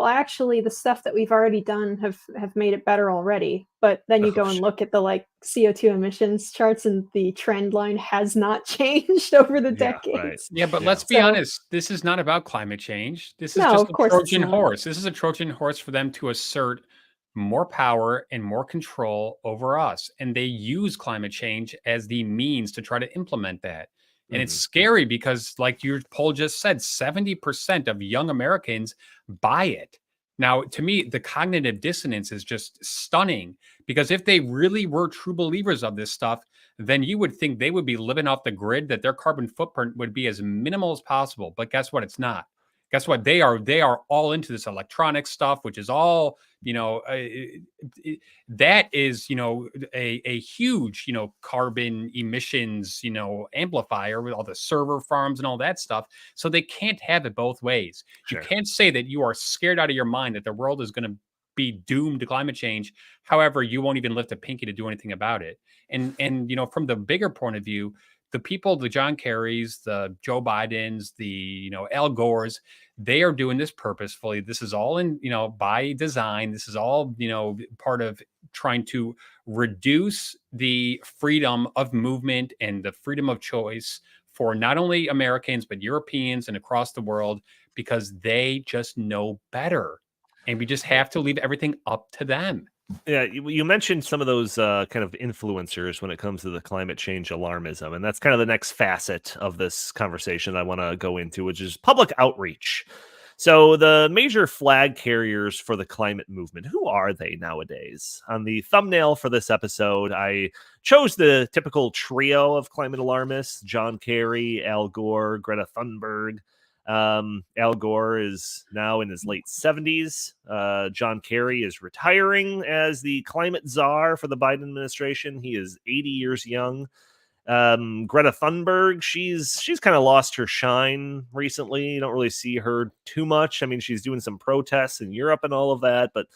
actually the stuff that we've already done have made it better already. But then you go and look at the like CO2 emissions charts, and the trend line has not changed over the decades. Right. Yeah, but let's be honest. This is not about climate change. This is just a Trojan horse. This is a Trojan horse for them to assert more power and more control over us. And they use climate change as the means to try to implement that. And it's scary because, like your poll just said, 70% of young Americans buy it. Now, to me, the cognitive dissonance is just stunning, because if they really were true believers of this stuff, then you would think they would be living off the grid, that their carbon footprint would be as minimal as possible. But guess what? It's not. Guess what? They are all into this electronic stuff, which is all, that is, a huge, carbon emissions, amplifier with all the server farms and all that stuff. So they can't have it both ways. Sure. You can't say that you are scared out of your mind that the world is going to be doomed to climate change. However, you won't even lift a pinky to do anything about it. And from the bigger point of view, the people, the John Kerrys, the Joe Bidens, the Al Gores, they are doing this purposefully. This is all in by design. This is all part of trying to reduce the freedom of movement and the freedom of choice for not only Americans but Europeans and across the world, because they just know better, and we just have to leave everything up to them. Yeah, you mentioned some of those kind of influencers when it comes to the climate change alarmism, and that's kind of the next facet of this conversation I want to go into, which is public outreach. So the major flag carriers for the climate movement, who are they nowadays? On the thumbnail for this episode, I chose the typical trio of climate alarmists: John Kerry, Al Gore, Greta Thunberg. Al Gore is now in his late 70s. John Kerry is retiring as the climate czar for the Biden administration. He is 80 years young. Greta Thunberg, she's kind of lost her shine recently. You don't really see her too much. I mean, she's doing some protests in Europe and all of that, but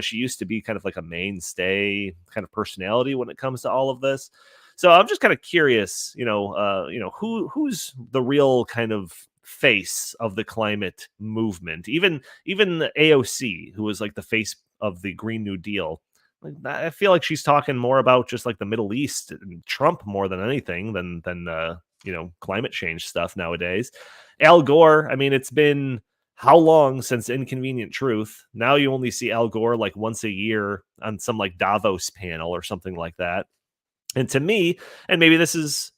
she used to be kind of like a mainstay kind of personality when it comes to all of this. So I'm just kind of curious, who's the real kind of face of the climate movement? Even the AOC, who was like the face of the Green New Deal, like I feel like she's talking more about just like the Middle East and Trump more than anything than climate change stuff nowadays. Al Gore, I mean, it's been how long since Inconvenient Truth? Now you only see Al Gore like once a year on some like Davos panel or something like that. And to me, and maybe this is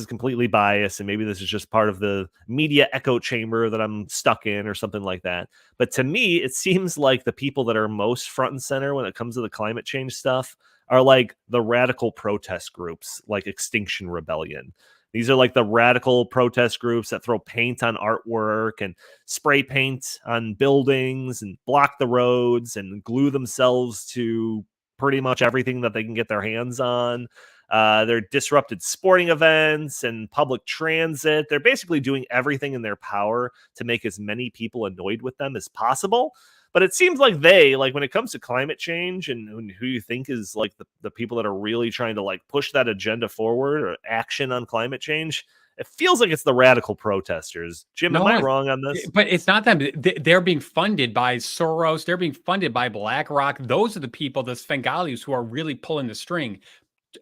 completely biased, and maybe this is just part of the media echo chamber that I'm stuck in or something like that. But to me, it seems like the people that are most front and center when it comes to the climate change stuff are like the radical protest groups, like Extinction Rebellion. These are like the radical protest groups that throw paint on artwork and spray paint on buildings and block the roads and glue themselves to pretty much everything that they can get their hands on. They're disrupted sporting events and public transit. They're basically doing everything in their power to make as many people annoyed with them as possible. But it seems like when it comes to climate change and who you think is like the people that are really trying to like push that agenda forward or action on climate change, it feels like it's the radical protesters. Jim, am I wrong on this? But it's not them. They're being funded by Soros. They're being funded by BlackRock. Those are the people, the Svengalis, who are really pulling the string.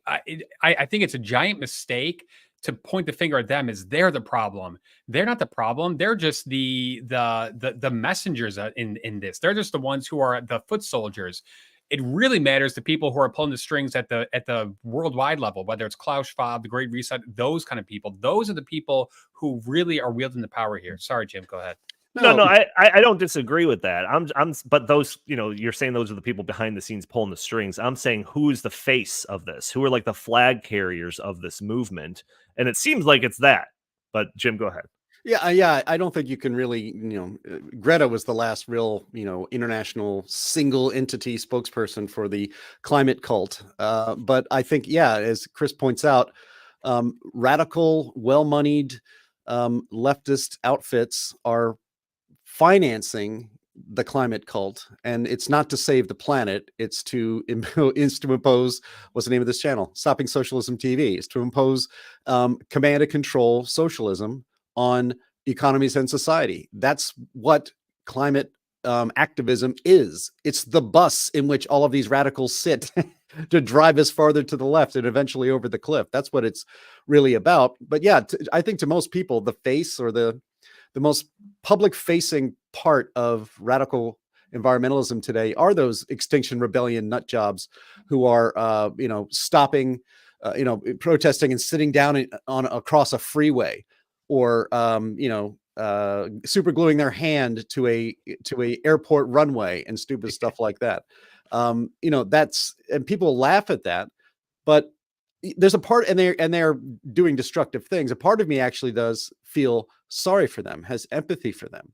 I think it's a giant mistake to point the finger at them as they're the problem. They're not the problem. They're just the messengers in this. They're just the ones who are the foot soldiers. It really matters to people who are pulling the strings at the worldwide level, whether it's Klaus Schwab, the Great Reset, those kind of people. Those are the people who really are wielding the power here. Sorry, Jim, go ahead. No, I don't disagree with that. But those, you're saying those are the people behind the scenes pulling the strings. I'm saying who's the face of this? Who are like the flag carriers of this movement? And it seems like it's that. But Jim, go ahead. Yeah. I don't think you can really, Greta was the last real, international single entity spokesperson for the climate cult. But I think, as Chris points out, radical, well-moneyed leftist outfits are financing the climate cult, and it's not to save the planet. It's to impose, what's the name of this channel? Stopping Socialism TV. It's to impose command and control socialism on economies and society. That's what climate activism is. It's the bus in which all of these radicals sit to drive us farther to the left and eventually over the cliff. That's what it's really about. But I think to most people, the face or the most public facing part of radical environmentalism today are those Extinction Rebellion nut jobs who are, stopping, protesting and sitting down across a freeway, or, super gluing their hand to a airport runway and stupid stuff like that. And people laugh at that, but there's a part, and they're doing destructive things. A part of me actually does feel sorry for them, has empathy for them,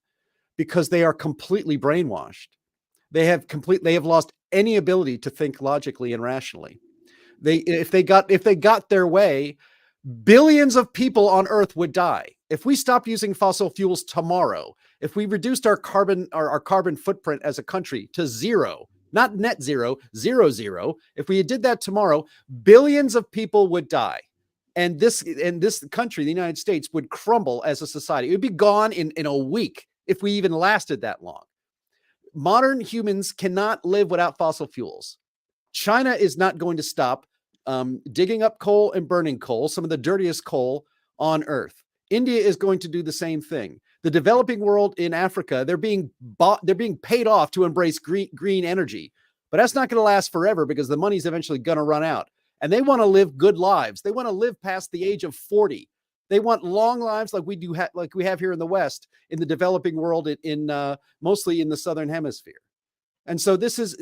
because they are completely brainwashed. They have lost any ability to think logically and rationally. If they got their way, billions of people on Earth would die. If we stopped using fossil fuels tomorrow, if we reduced our carbon footprint as a country to zero, not net zero, zero, if we did that tomorrow, billions of people would die. And this country, the United States, would crumble as a society. It would be gone in a week if we even lasted that long. Modern humans cannot live without fossil fuels. China is not going to stop digging up coal and burning coal, some of the dirtiest coal on Earth. India is going to do the same thing. The developing world in Africa, they're being paid off to embrace green energy, but that's not going to last forever because the money's eventually going to run out. And they want to live good lives. They want to live past the age of 40. They want long lives like we do, like we have here in the West, in the developing world, in mostly in the Southern Hemisphere. And so this is,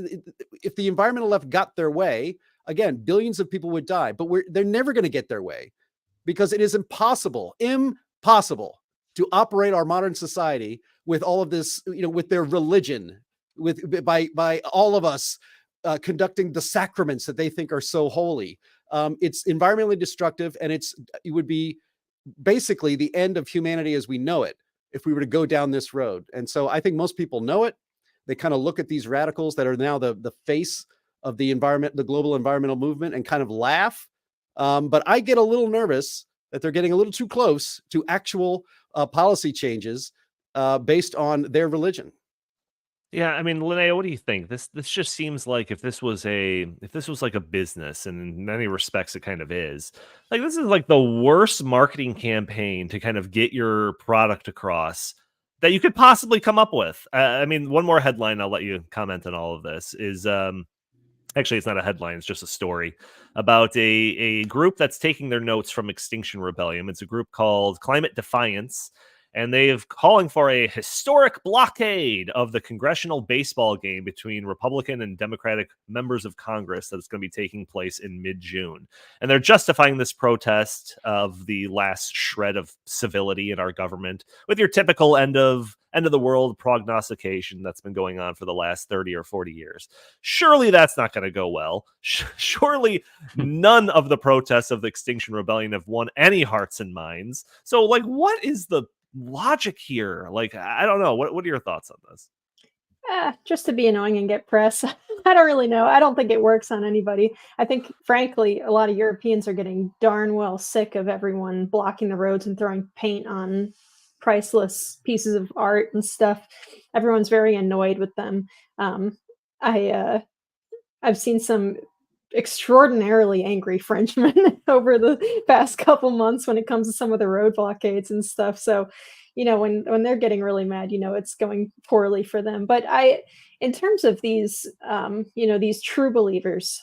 if the environmental left got their way, again, billions of people would die, but they're never going to get their way because it is impossible to operate our modern society with all of this, with their religion, by all of us conducting the sacraments that they think are so holy. It's environmentally destructive, and it would be basically the end of humanity as we know it if we were to go down this road. And so I think most people know it. They kind of look at these radicals that are now the face of the global environmental movement, and kind of laugh. But I get a little nervous that they're getting a little too close to actual policy changes based on their religion. Yeah, I mean, Linnea, what do you think? This just seems like if this was like a business, and in many respects it kind of is, like this is like the worst marketing campaign to kind of get your product across that you could possibly come up with. I mean, one more headline, I'll let you comment on all of this, is actually it's not a headline, it's just a story about a group that's taking their notes from Extinction Rebellion. It's a group called Climate Defiance, and they're calling for a historic blockade of the congressional baseball game between Republican and Democratic members of Congress that's going to be taking place in mid-June. And they're justifying this protest of the last shred of civility in our government with your typical end of the world prognostication that's been going on for the last 30 or 40 years. Surely that's not going to go well. Surely none of the protests of the Extinction Rebellion have won any hearts and minds. So, like, what is the logic here? Like, I don't know. What are your thoughts on this? Just to be annoying and get press. I don't really know. I don't think it works on anybody. I think, frankly, a lot of Europeans are getting darn well sick of everyone blocking the roads and throwing paint on priceless pieces of art and stuff. Everyone's very annoyed with them. I've seen some extraordinarily angry Frenchmen over the past couple months when it comes to some of the road blockades and stuff. So, when they're getting really mad, it's going poorly for them. But in terms of these, these true believers,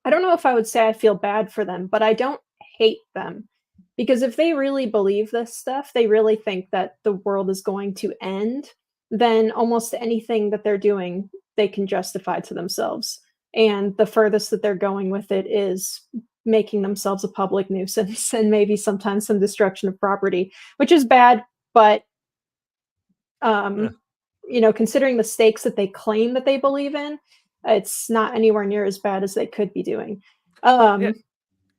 I don't know if I would say I feel bad for them, but I don't hate them. Because if they really believe this stuff, they really think that the world is going to end, then almost anything that they're doing, they can justify to themselves. And the furthest that they're going with it is making themselves a public nuisance and maybe sometimes some destruction of property, which is bad. But, considering the stakes that they claim that they believe in, it's not anywhere near as bad as they could be doing.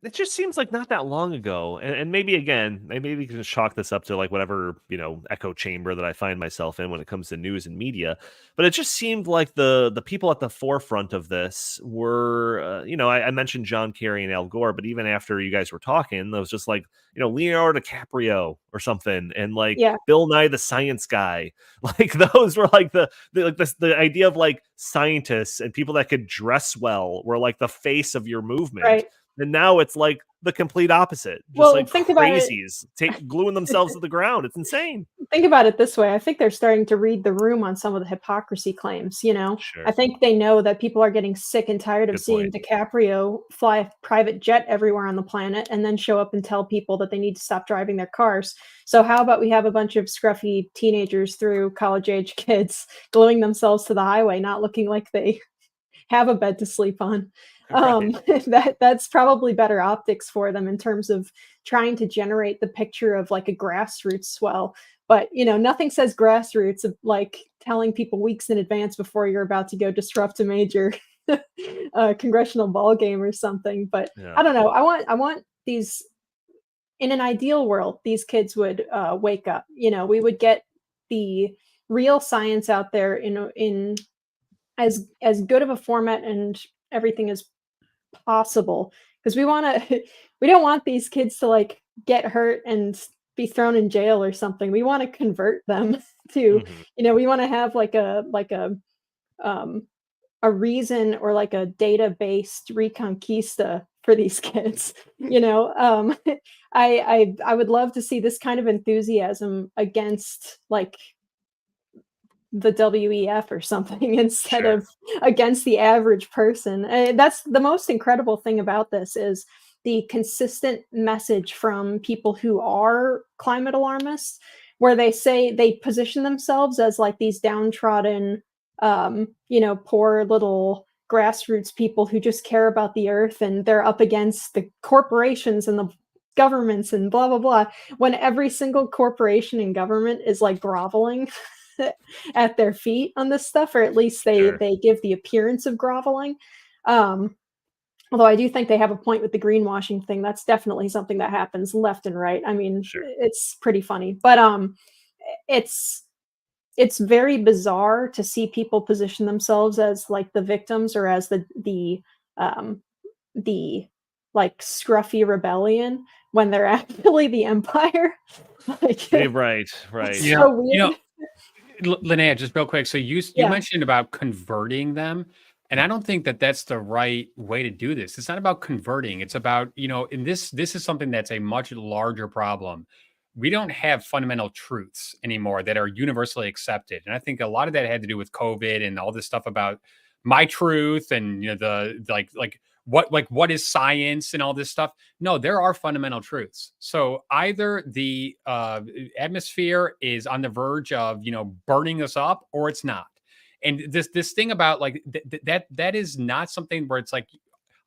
It just seems like not that long ago, and maybe again, maybe we can chalk this up to like whatever echo chamber that I find myself in when it comes to news and media. But it just seemed like the people at the forefront of this were, I mentioned John Kerry and Al Gore, but even after you guys were talking, it was just like Leonardo DiCaprio or something, and like Bill Nye the Science Guy. Like those were like the idea of like scientists and people that could dress well were like the face of your movement. Right. And now it's like the complete opposite. Just like crazies gluing themselves to the ground. It's insane. Think about it this way. I think they're starting to read the room on some of the hypocrisy claims. Sure. I think they know that people are getting sick and tired of seeing DiCaprio fly a private jet everywhere on the planet and then show up and tell people that they need to stop driving their cars. So how about we have a bunch of scruffy teenagers through college age kids gluing themselves to the highway, not looking like they have a bed to sleep on. Right. That's probably better optics for them in terms of trying to generate the picture of like a grassroots swell. But nothing says grassroots of like telling people weeks in advance before you're about to go disrupt a major congressional ball game or something. But Yeah. I don't know. I want these. In an ideal world, these kids would wake up. We would get the real science out there in as good of a format and everything as possible, because we don't want these kids to like get hurt and be thrown in jail or something. We want to convert them to, Mhm. we want to have like um a reason or like a data-based reconquista for these kids. I would love to see this kind of enthusiasm against like the WEF or something instead Sure. of against the average person. That's the most incredible thing about this is the consistent message from people who are climate alarmists, where they position themselves as like these downtrodden, poor little grassroots people who just care about the earth, and they're up against the corporations and the governments and blah blah blah, when every single corporation and government is like groveling at their feet on this stuff, or at least Sure. they give the appearance of groveling. Um, Although I do think they have a point with the greenwashing thing. That's definitely something that happens left and right. I mean, Sure. it's pretty funny, but it's very bizarre to see people position themselves as like the victims or as um the like scruffy rebellion when they're actually the empire. Like, Right. it's You Right. know, so you know, weird. Linnea, just real quick. So you Yeah. mentioned about converting them, and I don't think that that's the right way to do this. It's not about converting. It's about, in this is something that's a much larger problem. We don't have fundamental truths anymore that are universally accepted, and I think a lot of that had to do with COVID and all this stuff about my truth and the what is science and all this stuff. No, there are fundamental truths. So either the atmosphere is on the verge of burning us up, or it's not. And this thing about like that is not something where it's like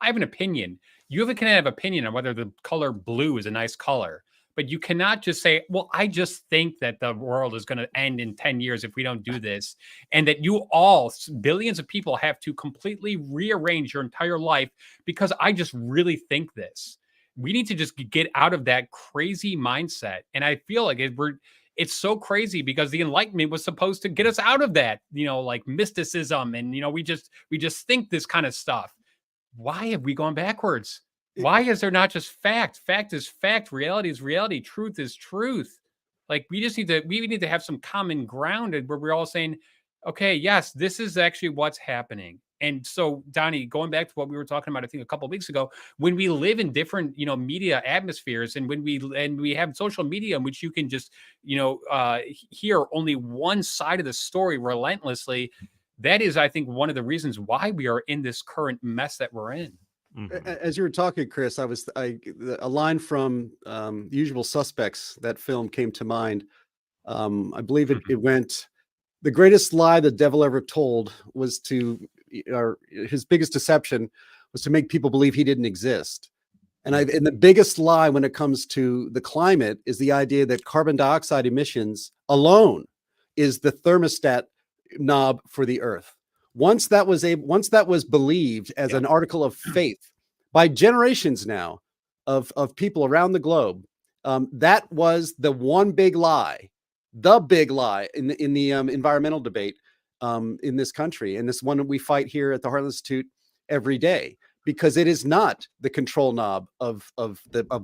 I have an opinion. Can have opinion on whether the color blue is a nice color, but you cannot just say, "Well, I just think that the world is going to end in 10 years if we don't do this," and that you all billions of people have to completely rearrange your entire life because I just really think this. We need to just get out of that crazy mindset, and I feel like it's so crazy because the Enlightenment was supposed to get us out of that, like mysticism, and we just think this kind of stuff. Why have we gone backwards? Why is there not just fact? Fact is fact. Reality is reality. Truth is truth. Like we need to have some common ground where we're all saying, okay, yes, this is actually what's happening. And so, Donnie, going back to what we were talking about, I think a couple of weeks ago, when we live in different, media atmospheres, and when we have social media in which you can just, hear only one side of the story relentlessly, that is, I think, one of the reasons why we are in this current mess that we're in. As you were talking, Chris, a line from Usual Suspects, that film, came to mind. I believe it went, "The greatest lie the devil ever told was or his biggest deception was to make people believe he didn't exist." And the biggest lie when it comes to the climate is the idea that carbon dioxide emissions alone is the thermostat knob for the earth. Once that was believed as an article of faith by generations now of people around the globe, that was the one big lie, the big lie in the environmental debate in this country, and this one that we fight here at the Heartland Institute every day, because it is not the control knob of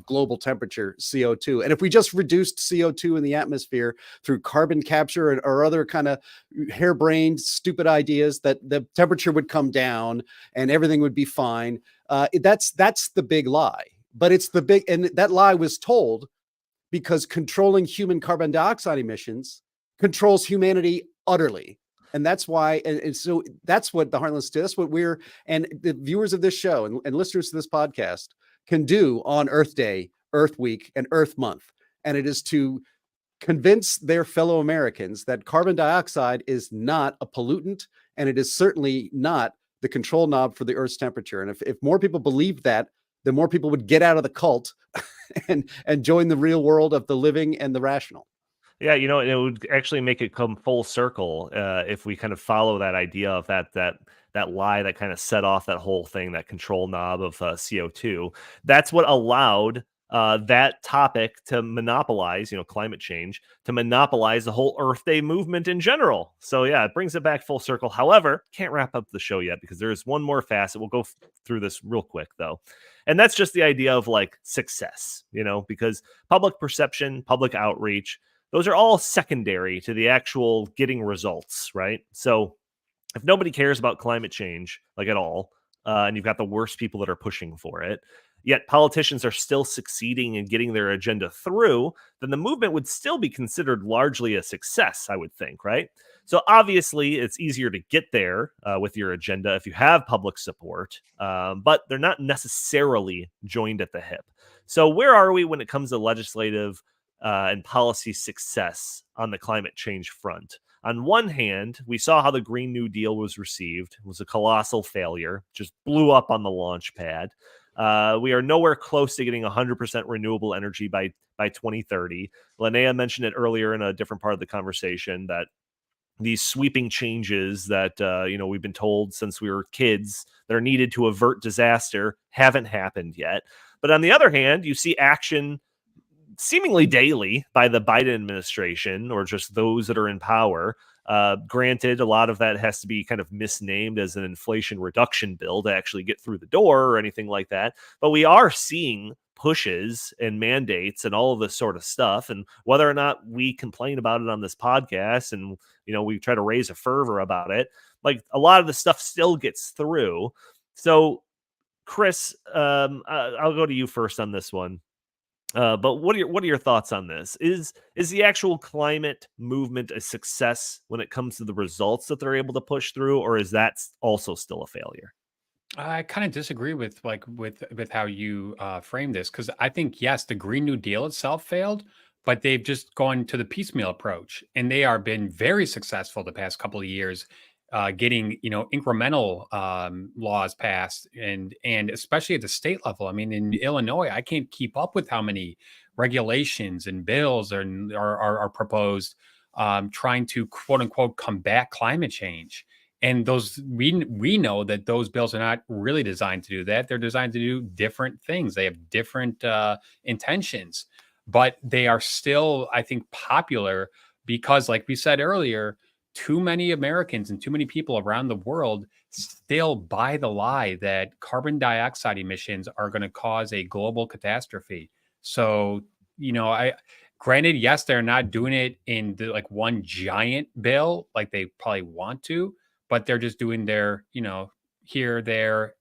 global temperature, CO2. And if we just reduced CO2 in the atmosphere through carbon capture or other kind of harebrained, stupid ideas, that the temperature would come down and everything would be fine. That's the big lie. But and that lie was told because controlling human carbon dioxide emissions controls humanity utterly. And that's why, and so that's what the Heartland, that's what and the viewers of this show and listeners to this podcast can do on Earth Day, Earth Week, and Earth Month. And it is to convince their fellow Americans that carbon dioxide is not a pollutant, and it is certainly not the control knob for the Earth's temperature. And if more people believed that, then more people would get out of the cult and join the real world of the living and the rational. Yeah, it would actually make it come full circle if we kind of follow that idea of that lie that kind of set off that whole thing, that control knob of CO2. That's what allowed that topic to monopolize, climate change, to monopolize the whole Earth Day movement in general. So yeah, it brings it back full circle. However, can't wrap up the show yet because there is one more facet. We'll go through this real quick though. And that's just the idea of like success, because public perception, public outreach, those are all secondary to the actual getting results, right? So if nobody cares about climate change, like at all, and you've got the worst people that are pushing for it, yet politicians are still succeeding in getting their agenda through, then the movement would still be considered largely a success, I would think, right? So obviously, it's easier to get there with your agenda if you have public support, but they're not necessarily joined at the hip. So where are we when it comes to legislative and policy success on the climate change front? On one hand, we saw how the Green New Deal was received. It was a colossal failure, just blew up on the launch pad. We are nowhere close to getting 100% renewable energy by 2030. Linnea mentioned it earlier in a different part of the conversation that these sweeping changes that we've been told since we were kids that are needed to avert disaster haven't happened yet. But on the other hand, you see action seemingly daily by the Biden administration or just those that are in power. Granted, a lot of that has to be kind of misnamed as an inflation reduction bill to actually get through the door or anything like that. But we are seeing pushes and mandates and all of this sort of stuff. And whether or not we complain about it on this podcast and, we try to raise a fervor about it, like a lot of the stuff still gets through. So, Chris, I'll go to you first on this one. But what are your thoughts on this? Is the actual climate movement a success when it comes to the results that they're able to push through, or is that also still a failure? I kind of disagree with how you frame this, because I think yes, the Green New Deal itself failed, but they've just gone to the piecemeal approach, and they are been very successful the past couple of years, getting incremental laws passed, and especially at the state level. I mean, in Illinois, I can't keep up with how many regulations and bills are proposed, trying to quote unquote combat climate change. And those we know that those bills are not really designed to do that. They're designed to do different things. They have different intentions, but they are still, I think, popular because, like we said earlier, too many Americans and too many people around the world still buy the lie that carbon dioxide emissions are going to cause a global catastrophe. So, granted, yes, they're not doing it in like one giant bill like they probably want to, but they're just doing their, here, there,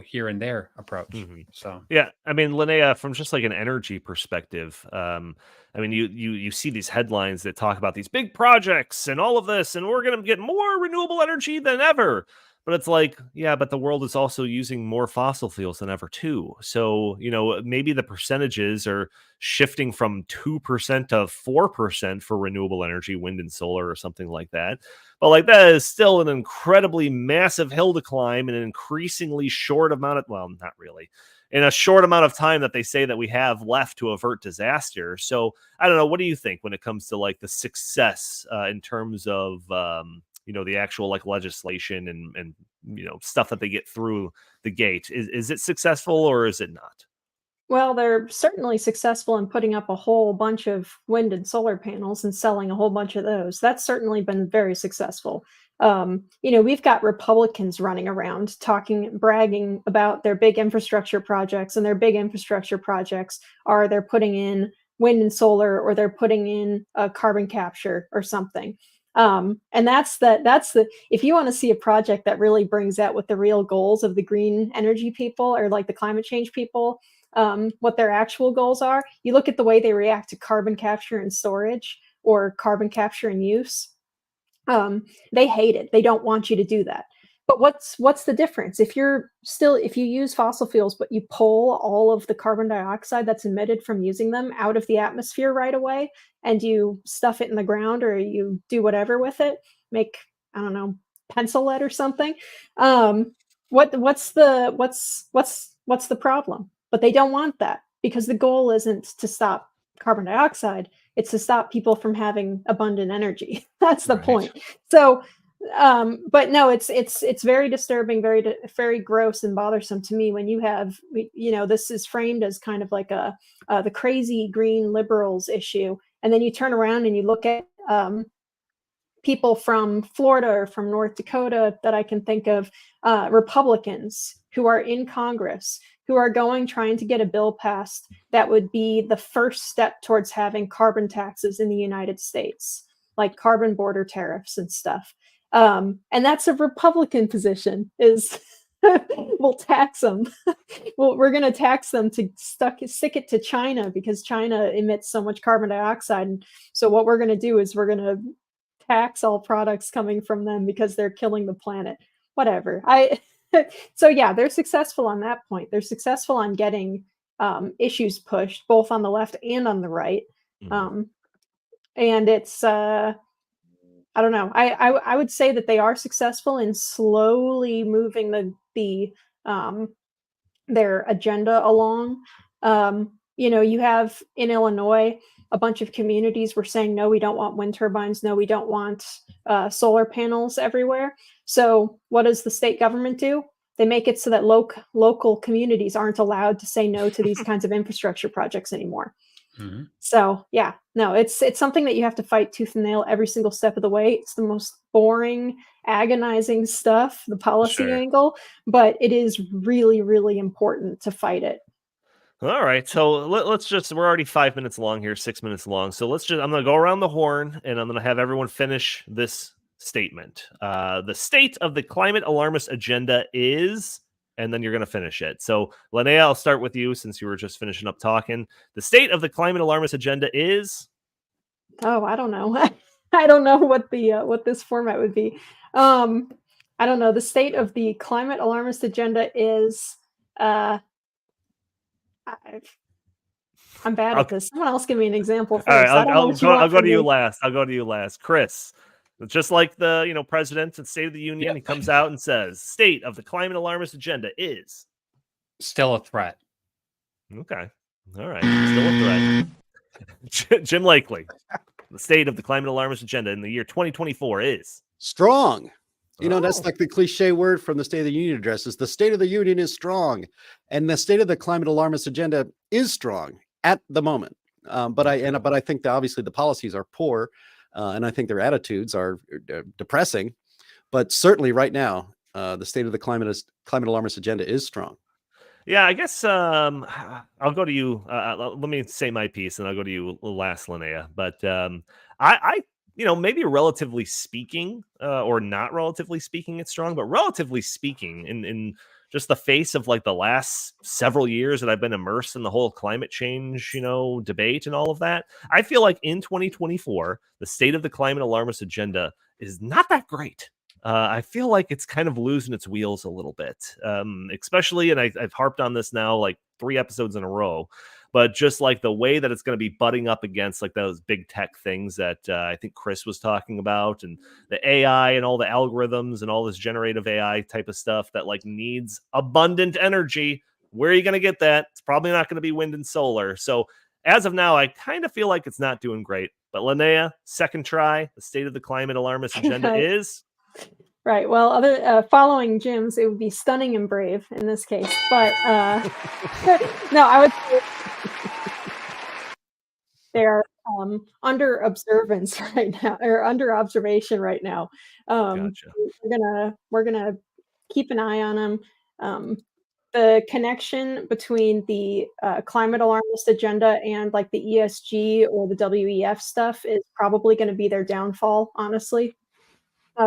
here and there approach. Mm-hmm. So yeah, I mean, Linnea, from just like an energy perspective, I mean, you see these headlines that talk about these big projects and all of this, and we're going to get more renewable energy than ever. But it's like, yeah, but the world is also using more fossil fuels than ever too. So, maybe the percentages are shifting from 2% to 4% for renewable energy, wind and solar or something like that. But like that is still an incredibly massive hill to climb in an increasingly short amount of, well, not really, in a short amount of time that they say that we have left to avert disaster. So I don't know. What do you think when it comes to like the success in terms of, the actual like legislation and stuff that they get through the gate? Is it successful or is it not? Well, they're certainly successful in putting up a whole bunch of wind and solar panels and selling a whole bunch of those. That's certainly been very successful. We've got Republicans running around bragging about their big infrastructure projects, and their big infrastructure projects are they're putting in wind and solar, or they're putting in carbon capture or something. And that's the if you want to see a project that really brings out what the real goals of the green energy people or like the climate change people, what their actual goals are, you look at the way they react to carbon capture and storage or carbon capture and use. They hate it. They don't want you to do that. But what's the difference? If you use fossil fuels, but you pull all of the carbon dioxide that's emitted from using them out of the atmosphere right away, and you stuff it in the ground, or you do whatever with it, make, I don't know, pencil lead or something. what's the problem? But they don't want that, because the goal isn't to stop carbon dioxide, it's to stop people from having abundant energy. That's the Right. point. So but no, it's very disturbing, very gross and bothersome to me when you have, this is framed as kind of like the crazy green liberals issue, and then you turn around and you look at people from Florida or from North Dakota that I can think of, Republicans who are in Congress, who are trying to get a bill passed that would be the first step towards having carbon taxes in the United States, like carbon border tariffs and stuff. And that's a Republican position, is we'll tax them. Well, we're going to tax them to stick it to China, because China emits so much carbon dioxide. And so what we're going to do is we're going to tax all products coming from them because they're killing the planet. Whatever. So yeah, they're successful on that point. They're successful on getting issues pushed both on the left and on the right. And it's I don't know. I would say that they are successful in slowly moving their agenda along. You have in Illinois a bunch of communities were saying, no, we don't want wind turbines. No, we don't want solar panels everywhere. So what does the state government do? They make it so that local communities aren't allowed to say no to these kinds of infrastructure projects anymore. Mm-hmm. So yeah, no, it's something that you have to fight tooth and nail every single step of the way. It's the most boring, agonizing stuff, the policy angle, but it is really, really important to fight it. All right, so let's we're already 5 minutes long here, 6 minutes long. So I'm going to go around the horn and I'm going to have everyone finish this statement. The state of the climate alarmist agenda is, and then you're going to finish it. So Linnea, I'll start with you since you were just finishing up talking. The state of the climate alarmist agenda is? Oh, I don't know. I don't know what what this format would be. I don't know. The state of the climate alarmist agenda is, I'm bad at this. Someone else give me an example first. All right, I'll go to you last. I'll go to you last. Chris, just like the president at State of the Union, he comes out and says, state of the climate alarmist agenda is? Still a threat. Okay. All right. Still a threat. Jim Lakely, the state of the climate alarmist agenda in the year 2024 is? Strong. That's like the cliche word from the State of the Union addresses. The State of the Union is strong. And the state of the climate alarmist agenda is strong at the moment. But I think that obviously the policies are poor, and I think their attitudes are depressing. But certainly right now, the state of the climate alarmist agenda is strong. Yeah, I guess I'll go to you. Let me say my piece, and I'll go to you last, Linnea. But I maybe relatively speaking, or not relatively speaking, it's strong. But relatively speaking, in just the face of like the last several years that I've been immersed in the whole climate change, debate and all of that, I feel like in 2024, the state of the climate alarmist agenda is not that great. I feel like it's kind of losing its wheels a little bit, especially, and I've harped on this now like 3 episodes in a row, but just like the way that it's going to be butting up against like those big tech things that I think Chris was talking about, and the AI and all the algorithms and all this generative AI type of stuff that like needs abundant energy. Where are you going to get that? It's probably not going to be wind and solar. So as of now, I kind of feel like it's not doing great. But Linnea, second try, the state of the climate alarmist agenda is? Right. Well, following Jim's, it would be stunning and brave in this case. But no, I would say they're under observance right now, or under observation right now. Gotcha. We're gonna keep an eye on them. The connection between the climate alarmist agenda and like the ESG or the WEF stuff is probably going to be their downfall, honestly.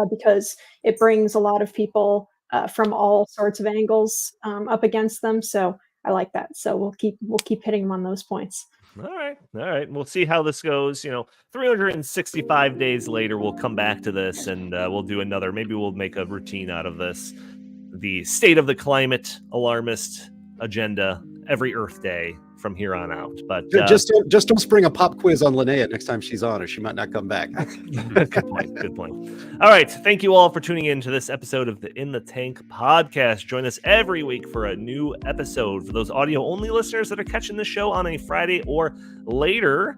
Because it brings a lot of people from all sorts of angles up against them. So I like that. So we'll keep hitting them on those points. All right. We'll see how this goes. 365 days later, we'll come back to this and we'll do another. Maybe we'll make a routine out of this. The state of the climate alarmist agenda every Earth Day from here on out. But just don't spring a pop quiz on Linnea next time she's on, or she might not come back. Good point. Good point. All right. Thank you all for tuning in to this episode of the In the Tank podcast. Join us every week for a new episode. For those audio only listeners that are catching the show on a Friday or later,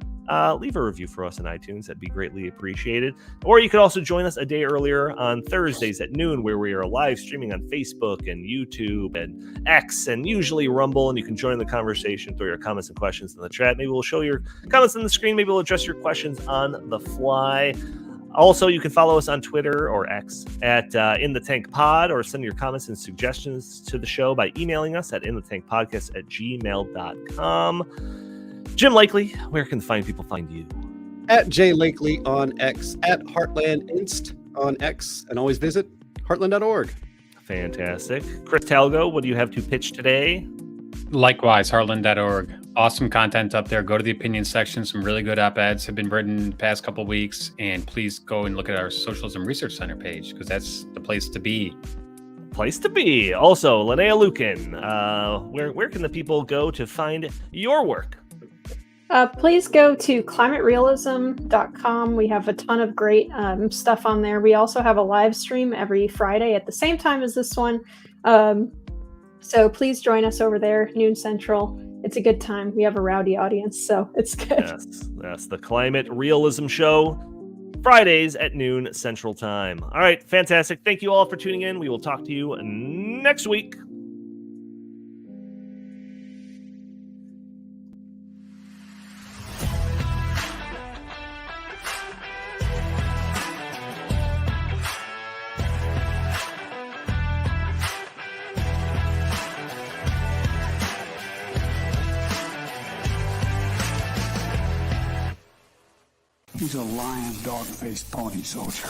leave a review for us on iTunes. That'd be greatly appreciated. Or you could also join us a day earlier on Thursdays at noon, where we are live streaming on Facebook and YouTube and X and usually Rumble. And you can join the conversation, throw your comments and questions in the chat. Maybe we'll show your comments on the screen. Maybe we'll address your questions on the fly. Also, you can follow us on Twitter or X at In the Tank Pod, or send your comments and suggestions to the show by emailing us at inthetankpodcast@gmail.com. Jim Lakely, where can the fine people find you? At J Lakely on X, at Heartland Inst on X, and always visit heartland.org. Fantastic. Chris Talgo, what do you have to pitch today? Likewise, heartland.org. Awesome content up there. Go to the opinion section. Some really good op-eds have been written the past couple of weeks. And please go and look at our Socialism Research Center page, because that's the place to be. Also, Linnea Lueken, where can the people go to find your work? Please go to climaterealism.com. We have a ton of great stuff on there. We also have a live stream every Friday at the same time as this one. So please join us over there, noon Central. It's a good time. We have a rowdy audience, so it's good. Yes, that's the Climate Realism Show, Fridays at noon Central Time. All right, fantastic. Thank you all for tuning in. We will talk to you next week. He's a lion, dog-faced pony soldier.